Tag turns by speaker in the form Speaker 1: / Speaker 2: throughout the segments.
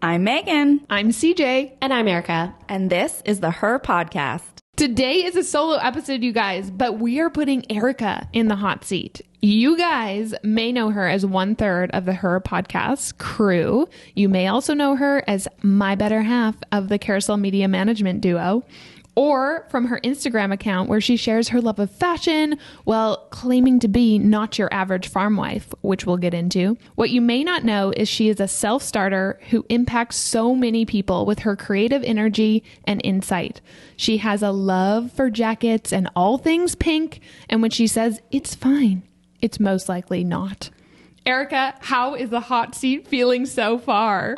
Speaker 1: I'm Megan.
Speaker 2: I'm CJ.
Speaker 3: And I'm Erika.
Speaker 1: And this is the Her Podcast.
Speaker 2: Today is a solo episode, you guys, but we are putting Erika in the hot seat. You guys may know her as 1/3 of the Her Podcast crew. You may also know her as my better half of the Carousel Media Management duo, or from her Instagram account where she shares her love of fashion while claiming to be not your average farm wife, which we'll get into. What you may not know is she is a self-starter who impacts so many people with her creative energy and insight. She has a love for jackets and all things pink, and when she says it's fine, it's most likely not. Erika, how is the hot seat feeling so far?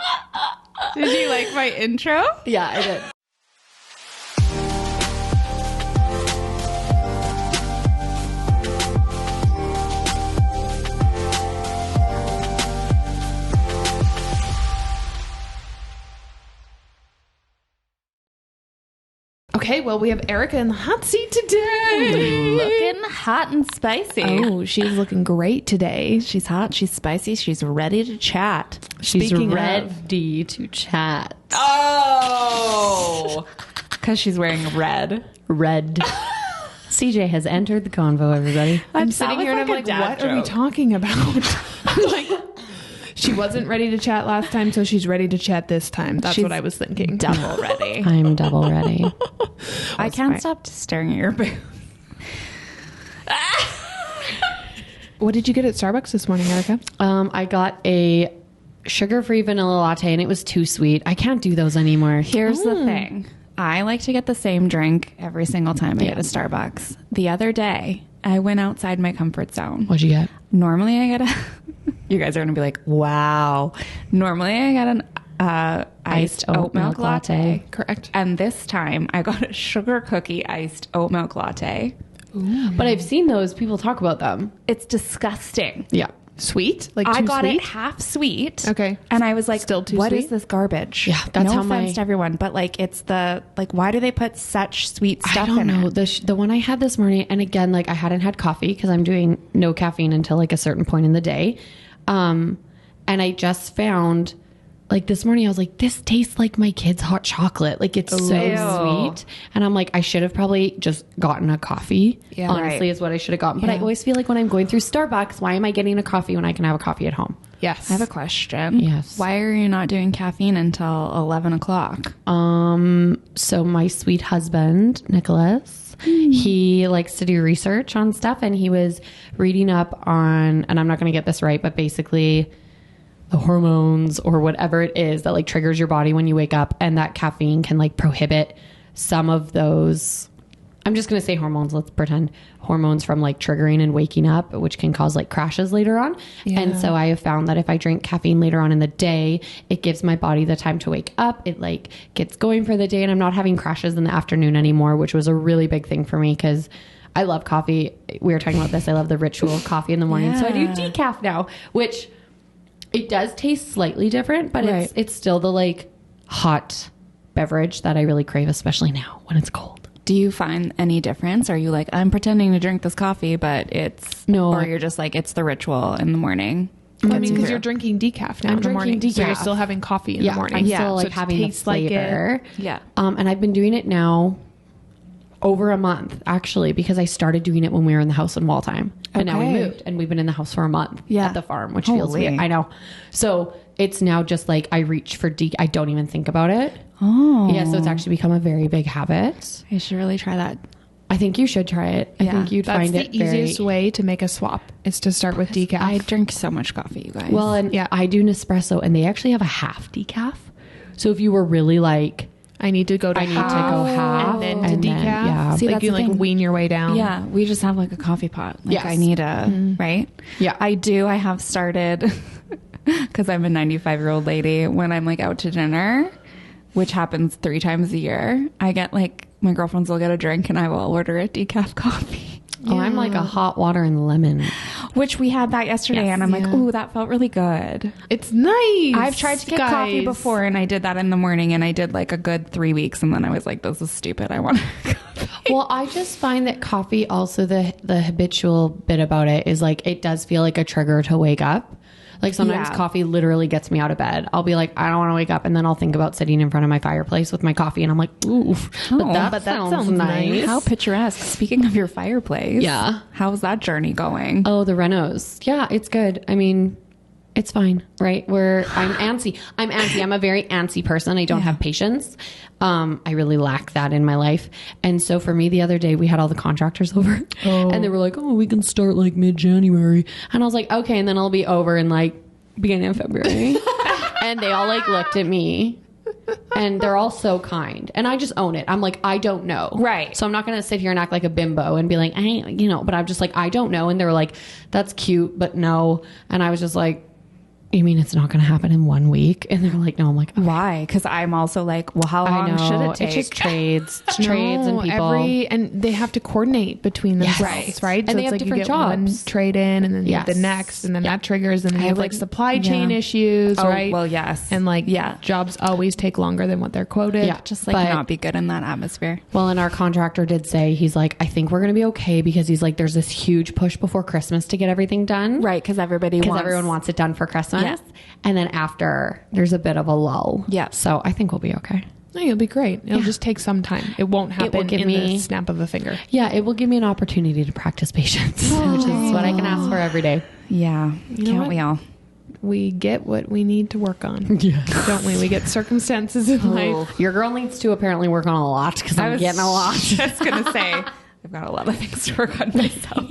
Speaker 1: Did you like my intro?
Speaker 3: Yeah, I did.
Speaker 2: Okay, well, we have Erika in the hot seat today.
Speaker 1: Looking hot and spicy.
Speaker 2: Oh, she's looking great today.
Speaker 1: She's hot, she's spicy, she's ready to chat.
Speaker 3: She's
Speaker 2: Speaking of-
Speaker 3: ready to chat.
Speaker 1: Oh! Because she's wearing red.
Speaker 3: Red. CJ has entered the convo, everybody.
Speaker 2: I'm sitting here and I'm like, what are we talking about? I'm like, she wasn't ready to chat last time, so she's ready to chat this time. That's what I was thinking.
Speaker 1: Double ready.
Speaker 3: I'm double ready.
Speaker 1: I can't stop staring at your booth.
Speaker 2: What did you get at Starbucks this morning, Erika?
Speaker 3: I got a sugar-free vanilla latte, and it was too sweet. I can't do those anymore.
Speaker 1: Here's the thing. I like to get the same drink every single time I get a Starbucks. The other day, I went outside my comfort zone.
Speaker 3: What'd you get?
Speaker 1: Normally I get a... You guys are going to be like, wow. Normally I get an iced oat milk latte.
Speaker 2: Correct.
Speaker 1: And this time I got a sugar cookie iced oat milk latte.
Speaker 3: Ooh. But I've seen those. People talk about them.
Speaker 1: It's disgusting.
Speaker 3: Yeah.
Speaker 2: Sweet? Like
Speaker 1: I
Speaker 2: too
Speaker 1: got
Speaker 2: sweet?
Speaker 1: it half sweet.
Speaker 2: Okay.
Speaker 1: And I was like,
Speaker 2: Still too
Speaker 1: what
Speaker 2: sweet?
Speaker 1: is this garbage?
Speaker 3: Yeah, that's
Speaker 1: no
Speaker 3: how
Speaker 1: offense
Speaker 3: my-
Speaker 1: to everyone, but like it's the, like, why do they put such sweet stuff
Speaker 3: I don't
Speaker 1: in
Speaker 3: know.
Speaker 1: it?
Speaker 3: The one I had this morning, and again, like I hadn't had coffee because I'm doing no caffeine until like a certain point in the day. And I just found, like this morning, I was like, this tastes like my kid's hot chocolate. Like it's so sweet. And I'm like, I should have probably just gotten a coffee.
Speaker 2: Yeah.
Speaker 3: Honestly, is what I should have gotten. But I always feel like when I'm going through Starbucks, why am I getting a coffee when I can have a coffee at home?
Speaker 2: Yes.
Speaker 1: I have a question.
Speaker 3: Yes.
Speaker 1: Why are you not doing caffeine until 11 o'clock?
Speaker 3: So my sweet husband, Nicholas, he likes to do research on stuff, and he was reading up on, and I'm not going to get this right, but basically the hormones or whatever it is that like triggers your body when you wake up, and that caffeine can like prohibit some of those. I'm just going to say hormones. Let's pretend hormones from like triggering and waking up, which can cause like crashes later on.
Speaker 2: Yeah.
Speaker 3: And so I have found that if I drink caffeine later on in the day, it gives my body the time to wake up. It like gets going for the day, and I'm not having crashes in the afternoon anymore, which was a really big thing for me because I love coffee. We were talking about this. I love the ritual of coffee in the morning. So I do decaf now, which it does taste slightly different, but it's still the like hot beverage that I really crave, especially now when it's cold.
Speaker 1: Do you find any difference? Are you like, I'm pretending to drink this coffee, but it's...
Speaker 3: No.
Speaker 1: Or you're just like, it's the ritual in the morning?
Speaker 2: I mean, because you're drinking decaf now in the morning.
Speaker 3: drinking
Speaker 2: So you're
Speaker 3: decaf.
Speaker 2: still having coffee in the morning.
Speaker 3: I'm still like
Speaker 2: So it
Speaker 3: having the
Speaker 2: tastes like
Speaker 3: flavor.
Speaker 1: Yeah.
Speaker 3: And I've been doing it now over a month, actually, because I started doing it when we were in the house in Waltheim. And now we
Speaker 1: Okay.
Speaker 3: moved, and we've been in the house for a month
Speaker 1: Yeah.
Speaker 3: at the farm, which feels
Speaker 1: Holy.
Speaker 3: weird. I know. So it's now just like I reach for I don't even think about it.
Speaker 1: Oh.
Speaker 3: Yeah, so it's actually become a very big habit.
Speaker 1: I should really try that.
Speaker 3: I think you should try it. I think you'd
Speaker 2: That's
Speaker 3: find
Speaker 2: the
Speaker 3: it very
Speaker 2: easiest way to make a swap is to start with decaf.
Speaker 1: I drink so much coffee, you guys.
Speaker 3: Well, and
Speaker 2: Yeah.
Speaker 3: I do Nespresso, and they actually have a half decaf. So if you were really like,
Speaker 2: I need to go to
Speaker 3: I need to go half
Speaker 2: and then to
Speaker 3: and
Speaker 2: decaf.
Speaker 3: then, yeah.
Speaker 1: See,
Speaker 2: like
Speaker 1: that's
Speaker 2: you
Speaker 1: the
Speaker 2: like
Speaker 1: thing.
Speaker 2: wean your way down.
Speaker 1: yeah, we just have like a coffee pot. Like
Speaker 3: Yes.
Speaker 1: I need a, right?
Speaker 3: Yeah.
Speaker 1: I do. I have started, because I'm a 95-year-old lady, when I'm like out to dinner, which happens 3 times a year, I get like, my girlfriends will get a drink and I will order a decaf coffee.
Speaker 3: oh, I'm like a hot water and lemon.
Speaker 1: Which we had that yesterday, and I'm like, ooh, that felt really good.
Speaker 2: It's nice.
Speaker 1: I've tried to get coffee
Speaker 2: guys.
Speaker 1: before, and I did that in the morning, and I did like a good 3 weeks, and then I was like, this is stupid. I want coffee.
Speaker 3: Well, I just find that coffee also the habitual bit about it is like it does feel like a trigger to wake up. Like sometimes
Speaker 1: Yeah.
Speaker 3: coffee literally gets me out of bed. I'll be like, I don't want to wake up, and then I'll think about sitting in front of my fireplace with my coffee, and I'm like, ooh, but that sounds nice.
Speaker 1: How picturesque. Speaking of your fireplace.
Speaker 3: Yeah.
Speaker 1: How's that journey going?
Speaker 3: Oh, the renos. Yeah, it's good. I mean, it's fine, right? I'm antsy. I'm a very antsy person. I don't have patience. I really lack that in my life. And so for me, the other day, we had all the contractors over and they were like, oh, we can start like mid-January. And I was like, okay. And then I'll be over in like beginning of February. And they all like looked at me. And they're all so kind. And I just own it. I'm like, I don't know.
Speaker 1: Right.
Speaker 3: So I'm not going to sit here and act like a bimbo and be like, but I'm just like, I don't know. And they were like, that's cute, but no. And I was just like, you mean it's not going to happen in 1 week? And they're like, no. I'm like, okay.
Speaker 1: Why? Because I'm also like, well, how long should it take?
Speaker 3: It's just trades. It's trades and
Speaker 2: No,
Speaker 3: people.
Speaker 2: and they have to coordinate between themselves, right?
Speaker 3: And they have
Speaker 2: you
Speaker 3: different
Speaker 2: get
Speaker 3: jobs.
Speaker 2: one trade in, and then you have the
Speaker 3: Yes.
Speaker 2: next, and then that triggers, and then you have like
Speaker 1: like-
Speaker 2: supply chain
Speaker 1: yeah.
Speaker 2: issues,
Speaker 1: Oh,
Speaker 2: right?
Speaker 1: well, yes.
Speaker 2: And like,
Speaker 1: Yeah.
Speaker 2: jobs always take longer than what they're quoted.
Speaker 3: Yeah.
Speaker 1: Just like
Speaker 3: But-
Speaker 1: not be good in that atmosphere.
Speaker 3: Well, and our contractor did say, he's like, I think we're going to be okay, because he's like, there's this huge push before Christmas to get everything done.
Speaker 1: Right. Because
Speaker 3: Everyone wants it done for Christmas.
Speaker 1: Yeah.
Speaker 3: And then after, there's a bit of a lull.
Speaker 1: Yeah.
Speaker 3: So I think we'll be okay.
Speaker 2: No, you'll be great. It'll just take some time. It won't happen
Speaker 3: give
Speaker 2: in
Speaker 3: me-
Speaker 2: the snap of a finger.
Speaker 3: Yeah, it will give me an opportunity to practice patience, which is what I can ask for every day.
Speaker 1: Yeah.
Speaker 2: know
Speaker 1: Can't
Speaker 2: what?
Speaker 1: we all?
Speaker 2: We get what we need to work on. Yeah. Don't we? We get circumstances in life.
Speaker 3: Your girl needs to apparently work on a lot, because I'm getting a lot.
Speaker 1: just going to say, I've got a lot of things to work on myself.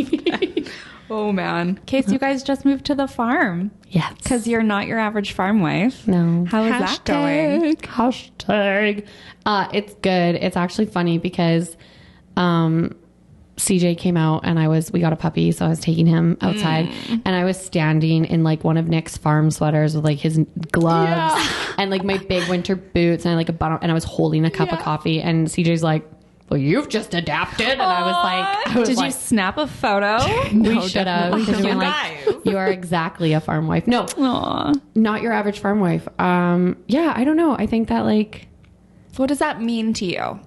Speaker 1: Oh, man. In case you guys just moved to the farm.
Speaker 3: Yes.
Speaker 1: Because you're not your average farm wife.
Speaker 3: No.
Speaker 1: How is that going?
Speaker 3: Hashtag. It's good. It's actually funny because CJ came out and we got a puppy, so I was taking him outside and I was standing in like one of Nick's farm sweaters with like his gloves and like my big winter boots and like a bottom, and I was holding a cup of coffee, and CJ's like, well, you've just adapted. And I was
Speaker 1: Did
Speaker 3: like,
Speaker 1: you snap a photo?
Speaker 3: we should have.
Speaker 1: definitely
Speaker 3: Because you're
Speaker 1: not.
Speaker 3: like, you are exactly a farm wife. No,
Speaker 1: Aw.
Speaker 3: not your average farm wife. Yeah, I don't know. I think that like,
Speaker 1: What does that mean to you?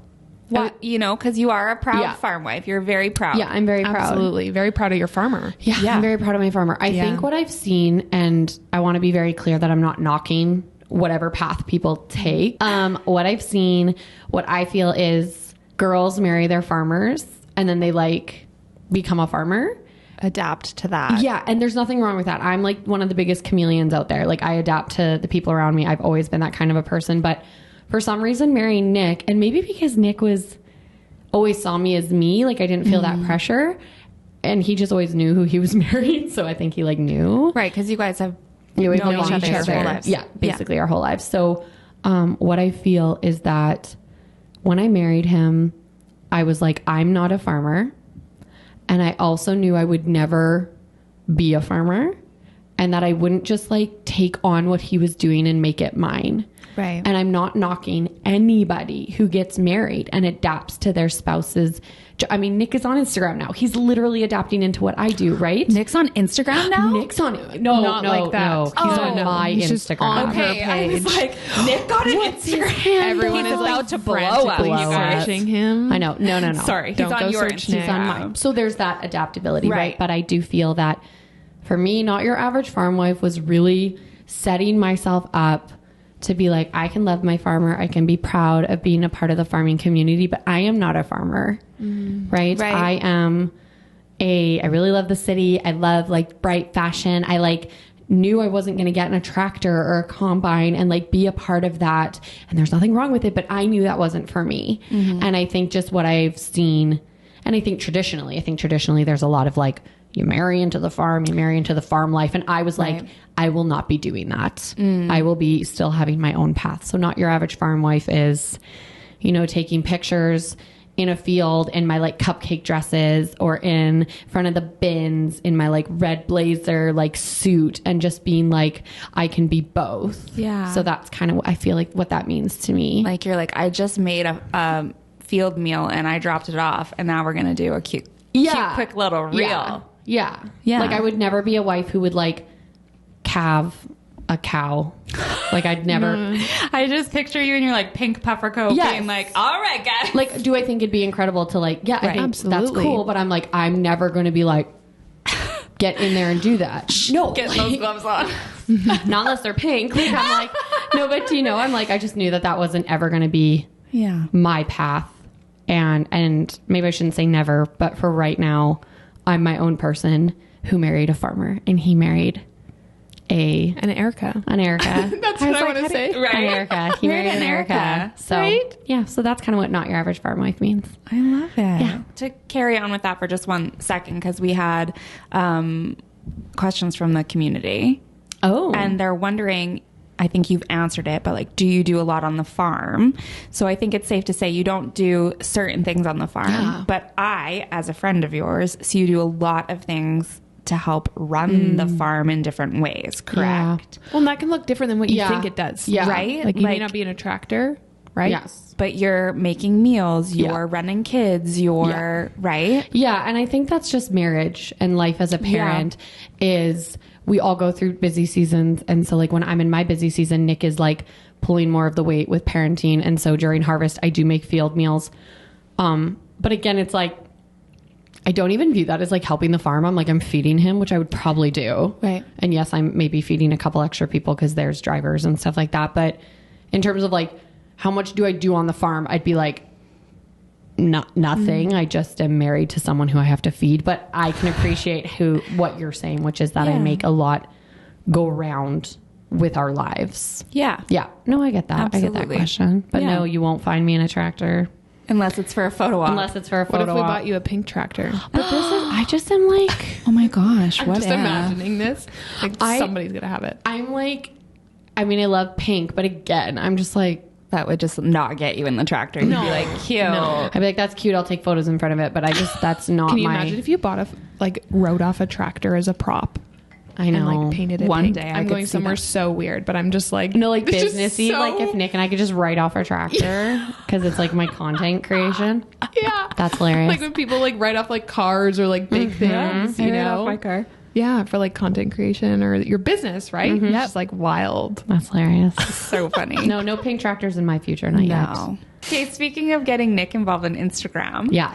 Speaker 1: What, because you are a proud
Speaker 3: Yeah.
Speaker 1: farm wife. You're very proud.
Speaker 3: yeah, I'm very proud.
Speaker 2: Absolutely. Very proud of your farmer.
Speaker 3: Yeah,
Speaker 1: Yeah.
Speaker 3: I'm very proud of my farmer. I think what I've seen, and I want to be very clear that I'm not knocking whatever path people take. What I've seen, what I feel is girls marry their farmers and then they like become a farmer.
Speaker 1: Adapt to that.
Speaker 3: Yeah, and there's nothing wrong with that. I'm like one of the biggest chameleons out there. Like I adapt to the people around me. I've always been that kind of a person, but for some reason marrying Nick, and maybe because Nick always saw me as me, like I didn't feel that pressure, and he just always knew who he was marrying, so I think he like knew.
Speaker 1: Right, because you guys have
Speaker 3: Yeah, we've
Speaker 1: known
Speaker 3: known
Speaker 1: each other
Speaker 3: each
Speaker 1: your whole
Speaker 3: other.
Speaker 1: lives.
Speaker 3: Yeah, basically our whole lives. So what I feel is that when I married him, I was like, I'm not a farmer. And I also knew I would never be a farmer, and that I wouldn't just like take on what he was doing and make it mine.
Speaker 1: Right.
Speaker 3: And I'm not knocking anybody who gets married and adapts to their spouse's. I mean, Nick is on Instagram now. He's literally adapting into what I do, right?
Speaker 1: Nick's on Instagram now?
Speaker 3: Nick's on no,
Speaker 2: Not
Speaker 3: no,
Speaker 2: like that.
Speaker 3: no. He's
Speaker 2: Oh,
Speaker 3: on
Speaker 2: no.
Speaker 3: my
Speaker 2: He's just
Speaker 3: Instagram.
Speaker 2: on her
Speaker 1: Okay, I was
Speaker 2: page.
Speaker 1: like, Nick got an Instagram.
Speaker 2: Everyone
Speaker 1: He's
Speaker 2: is
Speaker 1: about
Speaker 2: like
Speaker 1: to blow up.
Speaker 2: frantically
Speaker 1: You guys.
Speaker 2: searching him.
Speaker 3: I know. No.
Speaker 1: Sorry, he's
Speaker 2: Don't
Speaker 1: on
Speaker 2: go
Speaker 1: your
Speaker 2: search Nick.
Speaker 1: Instagram.
Speaker 3: He's on mine. So there's that adaptability, right?
Speaker 1: Right.
Speaker 3: But I do feel that for me, not your average farm wife was really setting myself up to be like, I can love my farmer. I can be proud of being a part of the farming community, but I am not a farmer, right?
Speaker 1: Right.
Speaker 3: I really love the city. I love like bright fashion. I like knew I wasn't going to get in a tractor or a combine and like be a part of that. And there's nothing wrong with it, but I knew that wasn't for me. And I think just what I've seen, and I think traditionally there's a lot of like, you marry into the farm, you marry into the farm life. And I was like, I will not be doing that. I will be still having my own path. So not your average farm wife is, taking pictures in a field in my like cupcake dresses or in front of the bins in my like red blazer, like suit, and just being like, I can be both.
Speaker 1: Yeah.
Speaker 3: So that's kind of, I feel like what that means to me.
Speaker 1: Like you're like, I just made a field meal and I dropped it off, and now we're gonna do a cute, quick little reel.
Speaker 3: Yeah.
Speaker 1: Yeah.
Speaker 3: Like I would never be a wife who would like calve a cow. Like I'd never
Speaker 1: I just picture you in your like pink puffer coat,
Speaker 3: Yes.
Speaker 1: being like, all right, guys.
Speaker 3: like, do I think it'd be incredible to like, I think that's
Speaker 2: Absolutely.
Speaker 3: cool, but I'm like, I'm never going to be like, get in there and do that. No,
Speaker 1: Get those gloves on.
Speaker 3: not unless they're pink. Like, I'm like, no, but you know, I'm like, I just knew that wasn't ever going to be my path. And maybe I shouldn't say never, but for right now, I'm my own person who married a farmer, and he married
Speaker 2: an Erika. That's what I want to say.
Speaker 3: Right. An Erika. He married an Erika. So,
Speaker 2: right?
Speaker 3: Yeah. So that's kind of what not your average farm wife means.
Speaker 1: I love it.
Speaker 3: Yeah.
Speaker 1: To carry on with that for just 1 second, because we had questions from the community.
Speaker 3: Oh.
Speaker 1: And they're wondering, I think you've answered it, but like, do you do a lot on the farm? So I think it's safe to say you don't do certain things on the farm.
Speaker 2: Yeah.
Speaker 1: But I, as a friend of yours, see you do a lot of things to help run the farm in different ways, correct?
Speaker 2: Well, and that can look different than what you think it does.
Speaker 3: Yeah.
Speaker 1: Right?
Speaker 2: Like, you may not be in a tractor, right?
Speaker 3: Yes.
Speaker 1: But you're making meals, you're running kids, you're, right?
Speaker 3: Yeah. And I think that's just marriage and life as a parent is we all go through busy seasons. And so like when I'm in my busy season, Nick is like pulling more of the weight with parenting. And so during harvest, I do make field meals. But again, it's like, I don't even view that as like helping the farm. I'm feeding him, which I would probably do.
Speaker 1: Right.
Speaker 3: And yes, I'm maybe feeding a couple extra people because there's drivers and stuff like that. But in terms of like, how much do I do on the farm? I'd be like, nothing. I just am married to someone who I have to feed. But I can appreciate what you're saying, which is that I make a lot go around with our lives.
Speaker 1: Yeah.
Speaker 3: Yeah. No, I get that.
Speaker 1: Absolutely.
Speaker 3: I get that question. But
Speaker 1: Yeah.
Speaker 3: no, you won't find me in a tractor.
Speaker 1: Unless it's for a photo op.
Speaker 3: Unless it's for a
Speaker 2: What
Speaker 3: photo
Speaker 2: if we
Speaker 3: op.
Speaker 2: bought you a pink tractor?
Speaker 3: But this is, I just am like,
Speaker 1: Oh my gosh.
Speaker 2: I'm
Speaker 1: what
Speaker 2: just
Speaker 1: if?
Speaker 2: imagining this. Like, somebody's going to have it.
Speaker 3: I'm like, I mean, I love pink, but again, I'm just like,
Speaker 1: That would just not get you in the tractor. You'd be like, cute.
Speaker 3: I'd be like, that's cute. I'll take photos in front of it. But that's not
Speaker 2: Can you
Speaker 3: my,
Speaker 2: imagine if you bought rode off a tractor as a prop
Speaker 3: I know.
Speaker 2: and like painted it
Speaker 1: One
Speaker 2: pink?
Speaker 1: day I
Speaker 2: I'm
Speaker 1: could
Speaker 2: going
Speaker 1: see
Speaker 2: somewhere
Speaker 1: that.
Speaker 2: so weird, but I'm just like,
Speaker 3: No, like
Speaker 2: it's just
Speaker 3: businessy.
Speaker 2: so-
Speaker 3: Like if Nick and I could just write off our tractor because it's like my content creation.
Speaker 2: Yeah.
Speaker 3: That's hilarious.
Speaker 2: Like when people like write off like cars or like big things, you know?
Speaker 1: my car.
Speaker 2: Yeah, for like content creation or your business, right? Yeah, it's like wild.
Speaker 3: That's hilarious.
Speaker 1: So funny.
Speaker 3: No pink tractors in my future. Not yet.
Speaker 1: No. Okay, speaking of getting Nick involved in Instagram.
Speaker 3: Yeah.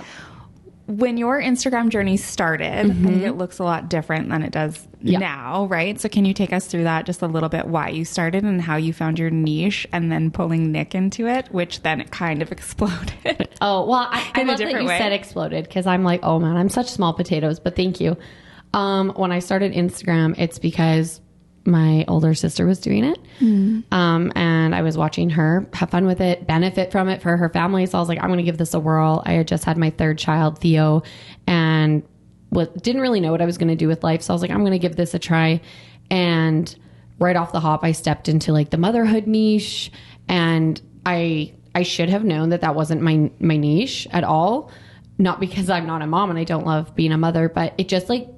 Speaker 1: When your Instagram journey started, I think it looks a lot different than it does now, right? So can you take us through that just a little bit, why you started and how you found your niche and then pulling Nick into it, which then it kind of exploded.
Speaker 3: Oh, well, I
Speaker 1: In a
Speaker 3: love that
Speaker 1: different
Speaker 3: you
Speaker 1: way.
Speaker 3: said exploded because I'm like, oh man, I'm such small potatoes, but thank you. When I started Instagram, it's because my older sister was doing it. And I was watching her have fun with it, benefit from it for her family. So I was like, I'm going to give this a whirl. I had just had my third child, Theo, and didn't really know what I was going to do with life. So I was like, I'm going to give this a try. And right off the hop, I stepped into like the motherhood niche, and I should have known that wasn't my niche at all. Not because I'm not a mom and I don't love being a mother, but it just like,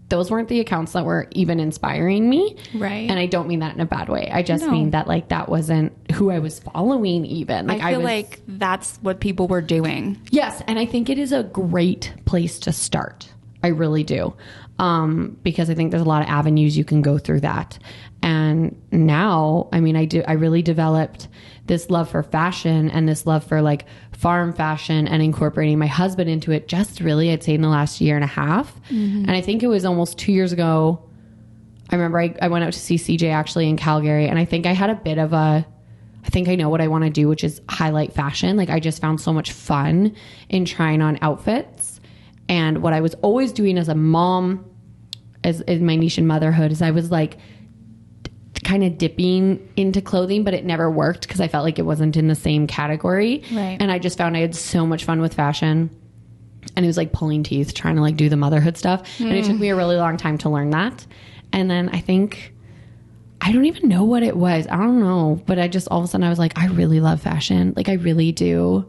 Speaker 3: those weren't the accounts that were even inspiring me.
Speaker 2: Right.
Speaker 3: And I don't mean that in a bad way. I just mean that like that wasn't who I was following even. Like
Speaker 1: I feel like that's what people were doing.
Speaker 3: yes. And I think it is a great place to start. I really do. Because I think there's a lot of avenues you can go through that. And now, I mean, I really developed this love for fashion and this love for like farm fashion and incorporating my husband into it just really, I'd say in the last year and a half. And I think it was almost 2 years ago. I remember I went out to see CJ actually in Calgary, and I think I had a bit of I think I know what I want to do, which is highlight fashion. Like I just found so much fun in trying on outfits. And what I was always doing as a mom, as my niche in motherhood, is I was like kind of dipping into clothing, but it never worked because I felt like it wasn't in the same category.
Speaker 1: Right.
Speaker 3: And I just found I had so much fun with fashion. And it was like pulling teeth trying to like do the motherhood stuff. And it took me a really long time to learn that. And then I don't even know what it was. I don't know. But I just all of a sudden I was like, I really love fashion. Like I really do.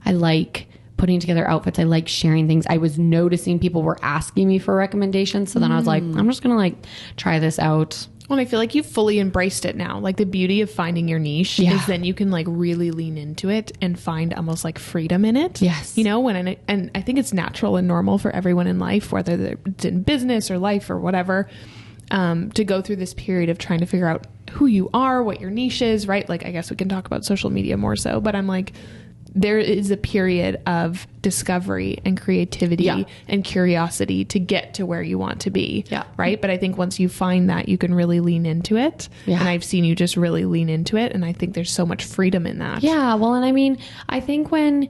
Speaker 3: I like putting together outfits. I like sharing things. I was noticing people were asking me for recommendations. So then I was like, I'm just going to like try this out.
Speaker 2: Well, I feel like you've fully embraced it now. Like the beauty of finding your niche is then you can like really lean into it and find almost like freedom in it.
Speaker 3: Yes.
Speaker 2: You know, and I think it's natural and normal for everyone in life, whether it's in business or life or whatever, to go through this period of trying to figure out who you are, what your niche is, right? Like, I guess we can talk about social media more so, but I'm like, there is a period of discovery and creativity and curiosity to get to where you want to be.
Speaker 3: Yeah.
Speaker 2: Right. But I think once you find that, you can really lean into it.
Speaker 3: Yeah.
Speaker 2: And I've seen you just really lean into it. And I think there's so much freedom in that.
Speaker 3: Yeah. Well, and I mean, I think when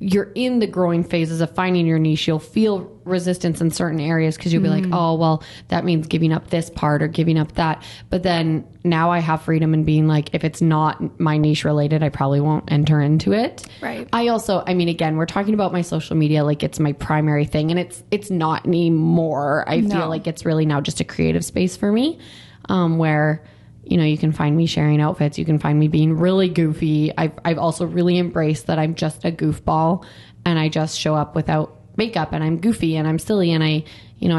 Speaker 3: you're in the growing phases of finding your niche, you'll feel resistance in certain areas because you'll be like, oh, well, that means giving up this part or giving up that. But then now I have freedom in being like, if it's not my niche related, I probably won't enter into it.
Speaker 2: Right.
Speaker 3: I mean, again, we're talking about my social media like it's my primary thing, and it's not anymore. I feel like it's really now just a creative space for me, where you can find me sharing outfits. You can find me being really goofy. I've also really embraced that I'm just a goofball and I just show up without makeup and I'm goofy and I'm silly and I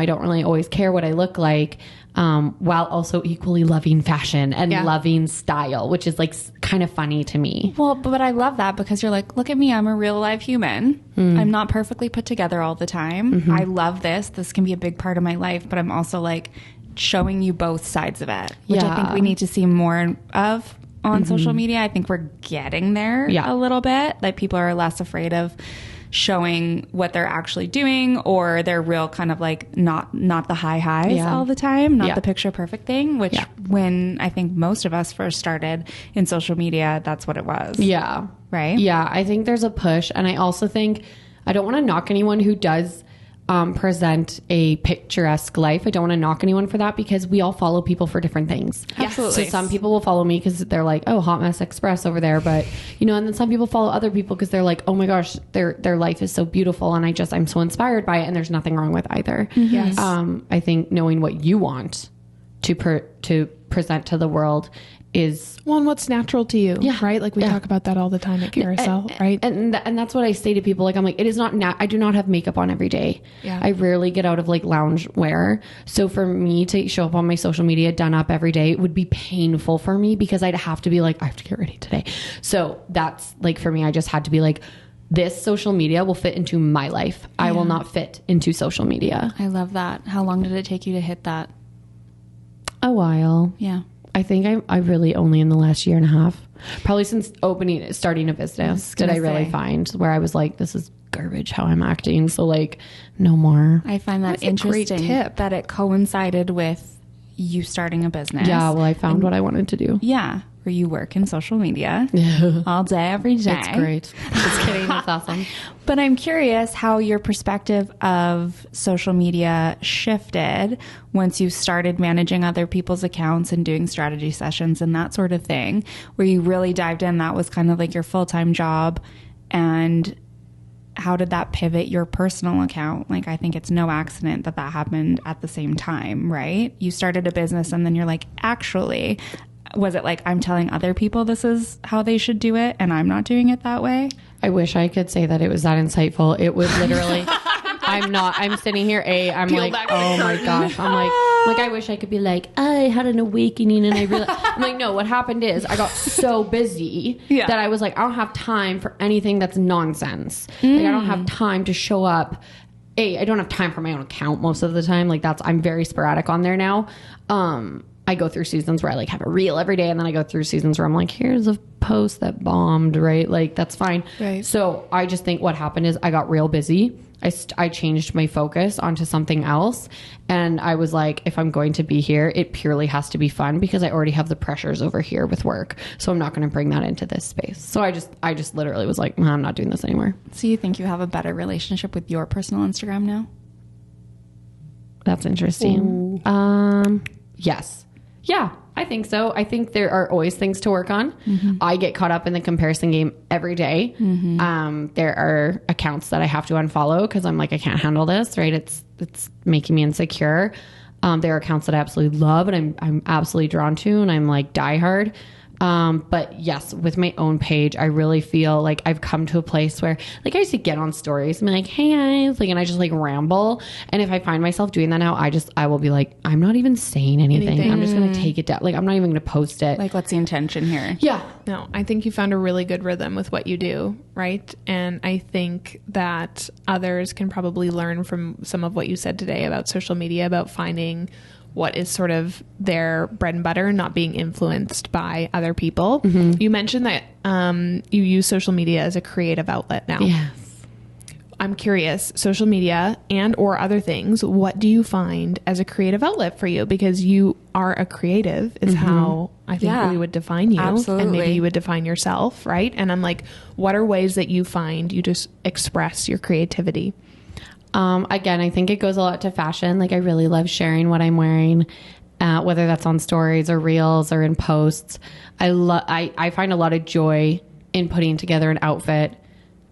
Speaker 3: don't really always care what I look like, while also equally loving fashion and loving style, which is like kind of funny to me.
Speaker 1: Well, but I love that because you're like, look at me. I'm a real live human. I'm not perfectly put together all the time. I love this. This can be a big part of my life, but I'm also like, showing you both sides of it, which I think we need to see more of on social media. I think we're getting there a little bit. Like people are less afraid of showing what they're actually doing or their real kind of like not the highs all the time, not the picture perfect thing, which when I think most of us first started in social media, that's what it was.
Speaker 3: Yeah.
Speaker 1: Right?
Speaker 3: Yeah. I think there's a push. And I also think I don't want to knock anyone who does present a picturesque life. I don't want to knock anyone for that because we all follow people for different things.
Speaker 2: Absolutely.
Speaker 3: So some people will follow me because they're like, oh, Hot Mess Express over there. But, and then some people follow other people because they're like, oh my gosh, their life is so beautiful. And I'm so inspired by it. And there's nothing wrong with either.
Speaker 2: Yes.
Speaker 3: I think knowing what you want to present to the world is
Speaker 2: and what's natural to you, right? Like we talk about that all the time at Carousel, right?
Speaker 3: And that's what I say to people. Like, I'm like, it is not, I do not have makeup on every day.
Speaker 2: Yeah.
Speaker 3: I rarely get out of like lounge wear. So for me to show up on my social media done up every day would be painful for me because I'd have to be like, I have to get ready today. So that's like, for me, I just had to be like, this social media will fit into my life. I will not fit into social media.
Speaker 1: I love that. How long did it take you to hit that?
Speaker 3: A while.
Speaker 1: Yeah.
Speaker 3: I think I really only in the last year and a half, probably since starting a business, did I really find where I was like, this is garbage how I'm acting. So like, no more.
Speaker 1: I find that interesting that it coincided with you starting a business.
Speaker 3: Yeah. Well, I found what I wanted to do.
Speaker 1: Yeah. Where you work in social media all day, every day.
Speaker 3: It's great. Just kidding. That's awesome.
Speaker 1: But I'm curious how your perspective of social media shifted once you started managing other people's accounts and doing strategy sessions and that sort of thing, where you really dived in. That was kind of like your full-time job. And how did that pivot your personal account? Like, I think it's no accident that happened at the same time, right? You started a business and then you're like, actually, was it like, I'm telling other people this is how they should do it and I'm not doing it that way?
Speaker 3: I wish I could say that it was that insightful. It was literally, I'm sitting here, I'm like, oh my gosh. I'm like, I wish I could be like, I had an awakening and I realized, I'm like, no, what happened is I got so busy that I was like, I don't have time for anything that's nonsense. Like, I don't have time to show up. I don't have time for my own account most of the time. Like I'm very sporadic on there now. I go through seasons where I like have a reel every day, and then I go through seasons where I'm like, here's a post that bombed, right? Like that's fine.
Speaker 2: Right.
Speaker 3: So I just think what happened is I got real busy. I changed my focus onto something else, and I was like, if I'm going to be here, it purely has to be fun because I already have the pressures over here with work, so I'm not going to bring that into this space. So I just literally was like, I'm not doing this anymore.
Speaker 1: So you think you have a better relationship with your personal Instagram now?
Speaker 3: That's interesting. Yes. Yeah, I think so. I think there are always things to work on. Mm-hmm. I get caught up in the comparison game every day. Mm-hmm. There are accounts that I have to unfollow because I'm like, I can't handle this, right? It's making me insecure. There are accounts that I absolutely love and I'm absolutely drawn to, and I'm like diehard. But yes, with my own page, I really feel like I've come to a place where like I used to get on stories and be like, hey guys, like, and I just like ramble. And if I find myself doing that now, I will be like, I'm not even saying anything. I'm just going to take it down. Like, I'm not even going to post it.
Speaker 1: Like, what's the intention here?
Speaker 3: Yeah.
Speaker 2: No, I think you found a really good rhythm with what you do, right? And I think that others can probably learn from some of what you said today about social media, about finding what is sort of their bread and butter, not being influenced by other people. You mentioned that you use social media as a creative outlet now.
Speaker 3: Yes.
Speaker 2: I'm curious, social media and or other things, what do you find as a creative outlet for you? Because you are a creative is how I think we would define you.
Speaker 1: Absolutely.
Speaker 2: And maybe you would define yourself, right? And I'm like, what are ways that you find you just express your creativity?
Speaker 3: Again, I think it goes a lot to fashion. Like I really love sharing what I'm wearing, whether that's on stories or reels or in posts. I find a lot of joy in putting together an outfit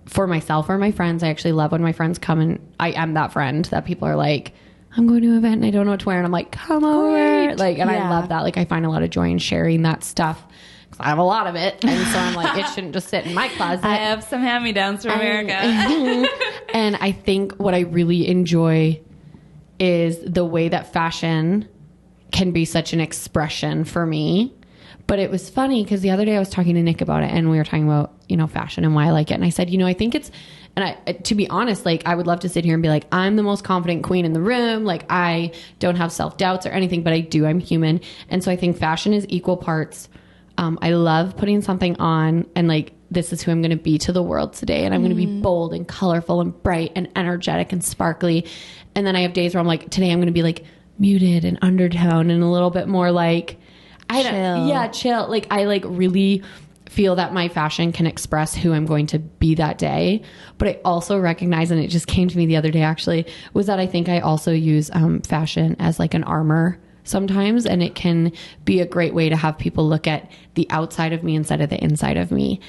Speaker 3: for myself or my friends. I actually love when my friends come, and I am that friend that people are like, I'm going to an event and I don't know what to wear. And I'm like, come over. Like, and I love that. Like I find a lot of joy in sharing that stuff. I have a lot of it. And so I'm like, it shouldn't just sit in my closet.
Speaker 1: I have some hand-me-downs from America.
Speaker 3: And I think what I really enjoy is the way that fashion can be such an expression for me. But it was funny because the other day I was talking to Nick about it, and we were talking about, fashion and why I like it. And I said, I think it's, and to be honest, like I would love to sit here and be like, I'm the most confident queen in the room. Like I don't have self-doubts or anything, but I do. I'm human. And so I think fashion is equal parts. I love putting something on and like, this is who I'm going to be to the world today. And I'm going to be bold and colorful and bright and energetic and sparkly. And then I have days where I'm like, today I'm going to be like muted and undertone and a little bit more like, chill. Like I like really feel that my fashion can express who I'm going to be that day. But I also recognize, and it just came to me the other day actually, was that I think I also use fashion as like an armor sometimes, and it can be a great way to have people look at the outside of me instead of the inside of me.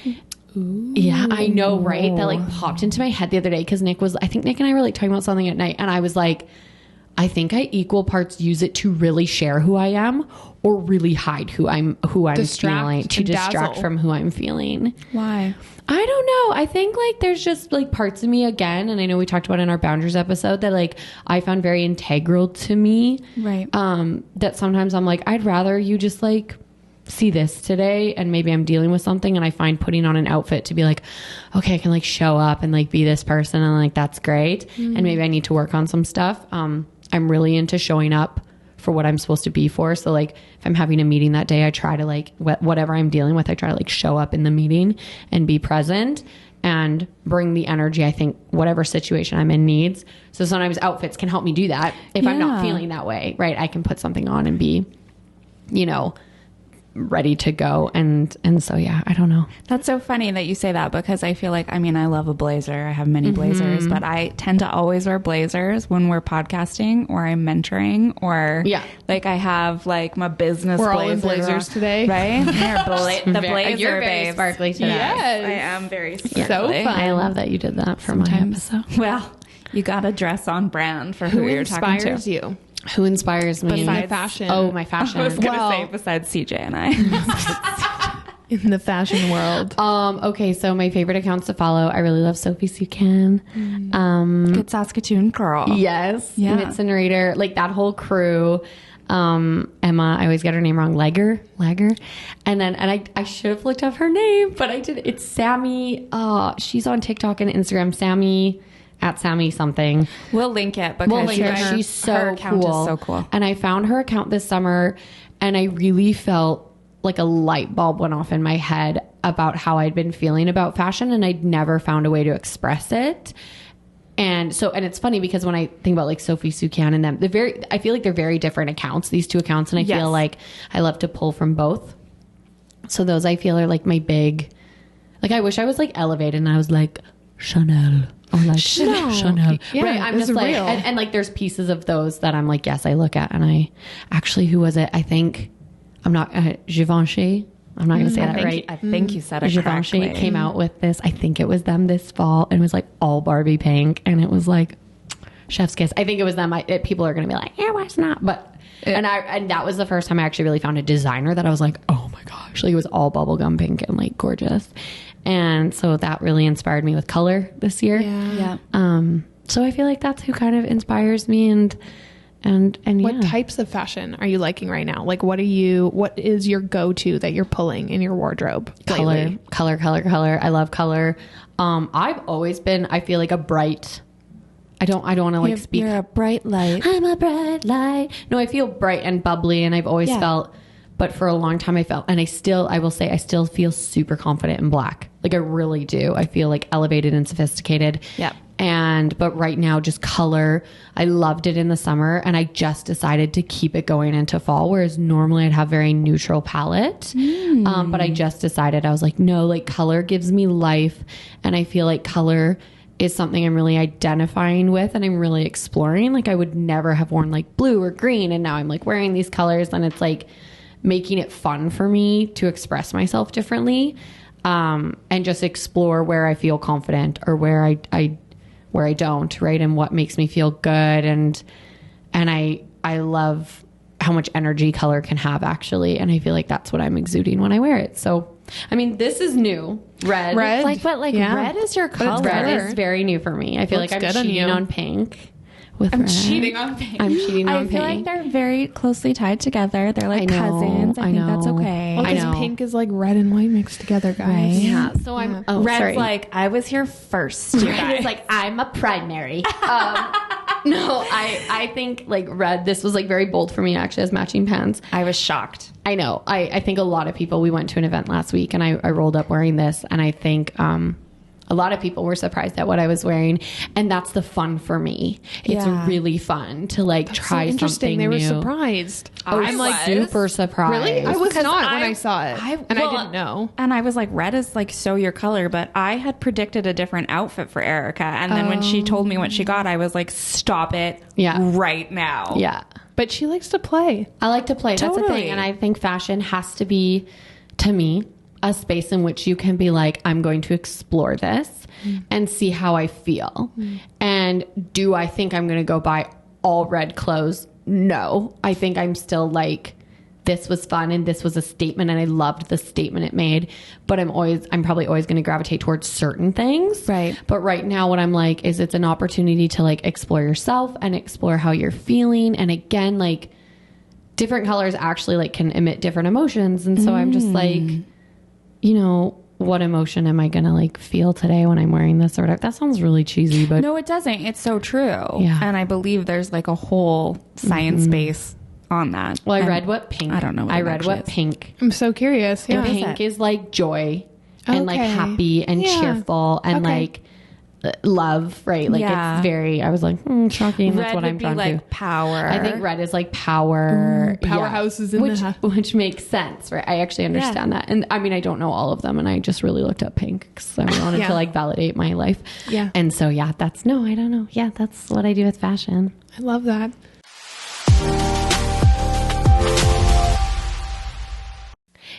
Speaker 3: Ooh. Yeah, I know, right? That like popped into my head the other day because I think Nick and I were like talking about something at night, and I was like, I think I equal parts use it to really share who I am or really hide who I'm feeling, to distract from who I'm feeling.
Speaker 1: Why?
Speaker 3: I don't know. I think like there's just like parts of me again, and I know we talked about in our boundaries episode that like I found very integral to me.
Speaker 1: Right.
Speaker 3: That sometimes I'm like, I'd rather you just like see this today, and maybe I'm dealing with something, and I find putting on an outfit to be like, okay, I can like show up and like be this person, and like that's great. And maybe I need to work on some stuff. I'm really into showing up for what I'm supposed to be for. So like if I'm having a meeting that day, I try to like whatever I'm dealing with, I try to like show up in the meeting and be present and bring the energy I think whatever situation I'm in needs. So sometimes outfits can help me do that. If I'm not feeling that way, right, I can put something on and be, ready to go. And so, yeah, I don't know.
Speaker 1: That's so funny that you say that, because I feel like, I love a blazer. I have many blazers, but I tend to always wear blazers when we're podcasting or I'm mentoring, or like I have like my business
Speaker 2: We're
Speaker 1: blazer
Speaker 2: all in blazers today.
Speaker 1: right? The blazer,
Speaker 3: you're very
Speaker 1: babe.
Speaker 3: sparkly today.
Speaker 2: Yes.
Speaker 1: I am very
Speaker 2: So
Speaker 1: sparkly.
Speaker 2: fun.
Speaker 3: I love that you did that for my episode.
Speaker 1: Well, you got to dress on brand for who you're talking to.
Speaker 2: Who inspires you?
Speaker 3: Who inspires me?
Speaker 2: Besides fashion.
Speaker 3: Oh, my fashion.
Speaker 1: I was going to say besides CJ and I.
Speaker 2: In the fashion world.
Speaker 3: Okay, so my favorite accounts to follow, I really love Sophie Sukan.
Speaker 1: Good Saskatoon girl.
Speaker 3: Yes.
Speaker 1: Yeah.
Speaker 3: Mitz and Raider, like that whole crew. Emma, I always get her name wrong. Lager. And I should have looked up her name, but I did. It's Sammy. She's on TikTok and Instagram. Sammy something.
Speaker 1: We'll link it because
Speaker 3: She's so
Speaker 1: her account
Speaker 3: cool.
Speaker 1: is so cool.
Speaker 3: And I found her account this summer, and I really felt like a light bulb went off in my head about how I'd been feeling about fashion, and I'd never found a way to express it. And it's funny because when I think about like Sophie Sukan and them, I feel like they're very different accounts, these two accounts. And I feel like I love to pull from both. So those I feel are like my big, like I wish I was like elevated and I was like Chanel. Or like Chanel.
Speaker 2: Yeah,
Speaker 3: right. I'm just like,
Speaker 2: real.
Speaker 3: and like there's pieces of those that I'm like, yes, I look at, and I actually, who was it? I think I'm not, Givenchy. I'm not going to say that right.
Speaker 1: I think you said it
Speaker 3: Givenchy
Speaker 1: correctly.
Speaker 3: came out with this. I think it was them this fall, and it was like all Barbie pink, and it was like chef's kiss. I think it was them. People are going to be like, yeah, why it's not? But and that was the first time I actually really found a designer that I was like, oh my gosh, like it was all bubblegum pink and like gorgeous. And so that really inspired me with color this year.
Speaker 1: Yeah.
Speaker 3: So I feel like that's who kind of inspires me, and
Speaker 2: What types of fashion are you liking right now? Like, what is your go-to that you're pulling in your wardrobe?
Speaker 3: color. I love color. I've always been, I feel like a bright I don't want to like speak.
Speaker 1: You're a bright light.
Speaker 3: I'm a bright light. No, I feel bright and bubbly, and I've always felt, but for a long time I felt, and I will say I still feel super confident in black. Like I really do. I feel like elevated and sophisticated.
Speaker 1: Yeah.
Speaker 3: But right now, just color, I loved it in the summer, and I just decided to keep it going into fall, whereas normally I'd have very neutral palette. But I just decided, I was like, no, like color gives me life, and I feel like color is something I'm really identifying with, and I'm really exploring. Like I would never have worn like blue or green, and now I'm like wearing these colors, and it's like making it fun for me to express myself differently, and just explore where I feel confident or where I don't, right? And what makes me feel good. And I love how much energy color can have, actually. And I feel like that's what I'm exuding when I wear it. So, I mean, this is new. Red.
Speaker 1: Like, but like red is your color.
Speaker 3: Red is very new for me. I feel like I'm cheating on pink.
Speaker 1: I'm cheating on pink.
Speaker 3: I'm cheating on pink.
Speaker 1: I feel like they're very closely tied together. They're like cousins. I think that's okay.
Speaker 2: Well, because pink is like red and white mixed together, guys.
Speaker 1: Right.
Speaker 3: Yeah. So I'm
Speaker 1: Red's like, I was here first.
Speaker 3: Red is like, I'm a primary. No, I think like red, this was like very bold for me actually as matching pants.
Speaker 1: I was shocked.
Speaker 3: I know. I think a lot of people, we went to an event last week and I rolled up wearing this, and I think a lot of people were surprised at what I was wearing, and that's the fun for me. It's really fun to like try something new.
Speaker 2: They were surprised.
Speaker 3: I'm like super surprised.
Speaker 2: Really? I was not when I saw it. I didn't know.
Speaker 1: And I was like, red is like so your color, but I had predicted a different outfit for Erika. And then when she told me what she got, I was like, stop it right now.
Speaker 3: Yeah.
Speaker 2: But she likes to play.
Speaker 3: I like to play. That's the thing. And I think fashion has to be, to me, a space in which you can be like, I'm going to explore this and see how I feel. And do I think I'm going to go buy all red clothes? No. I think I'm still like, this was fun and this was a statement and I loved the statement it made, but I'm probably always going to gravitate towards certain things.
Speaker 1: Right.
Speaker 3: But right now what I'm like is it's an opportunity to like explore yourself and explore how you're feeling. And again, like different colors actually like can emit different emotions. And so I'm just like, you know, what emotion am I going to like feel today when I'm wearing this or whatever? That sounds really cheesy, but
Speaker 1: no, it doesn't. It's so true.
Speaker 3: Yeah.
Speaker 1: And I believe there's like a whole science base on that.
Speaker 3: Well, I read what pink,
Speaker 1: I don't know.
Speaker 3: I read what pink.
Speaker 2: I'm so curious. Yeah.
Speaker 3: And pink is like joy and like happy and cheerful and like love, right? Like it's very, I was like, shocking. That's what I'm drawn to.
Speaker 1: Like power.
Speaker 3: I think red is like power.
Speaker 2: Powerhouses in the
Speaker 3: which makes sense, right? I actually understand that. And I mean, I don't know all of them, and I just really looked up pink because I wanted to like validate my life.
Speaker 2: Yeah.
Speaker 3: And so I don't know. Yeah, that's what I do with fashion.
Speaker 2: I love that.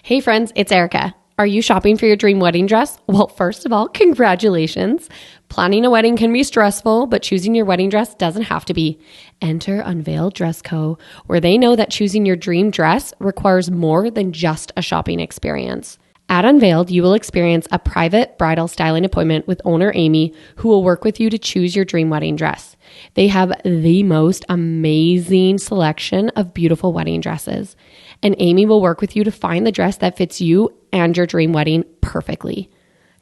Speaker 3: Hey friends, it's Erika. Are you shopping for your dream wedding dress? Well, first of all, congratulations. Planning a wedding can be stressful, but choosing your wedding dress doesn't have to be. Enter Unveiled Dress Co., where they know that choosing your dream dress requires more than just a shopping experience. At Unveiled, you will experience a private bridal styling appointment with owner Amy, who will work with you to choose your dream wedding dress. They have the most amazing selection of beautiful wedding dresses, and Amy will work with you to find the dress that fits you and your dream wedding perfectly.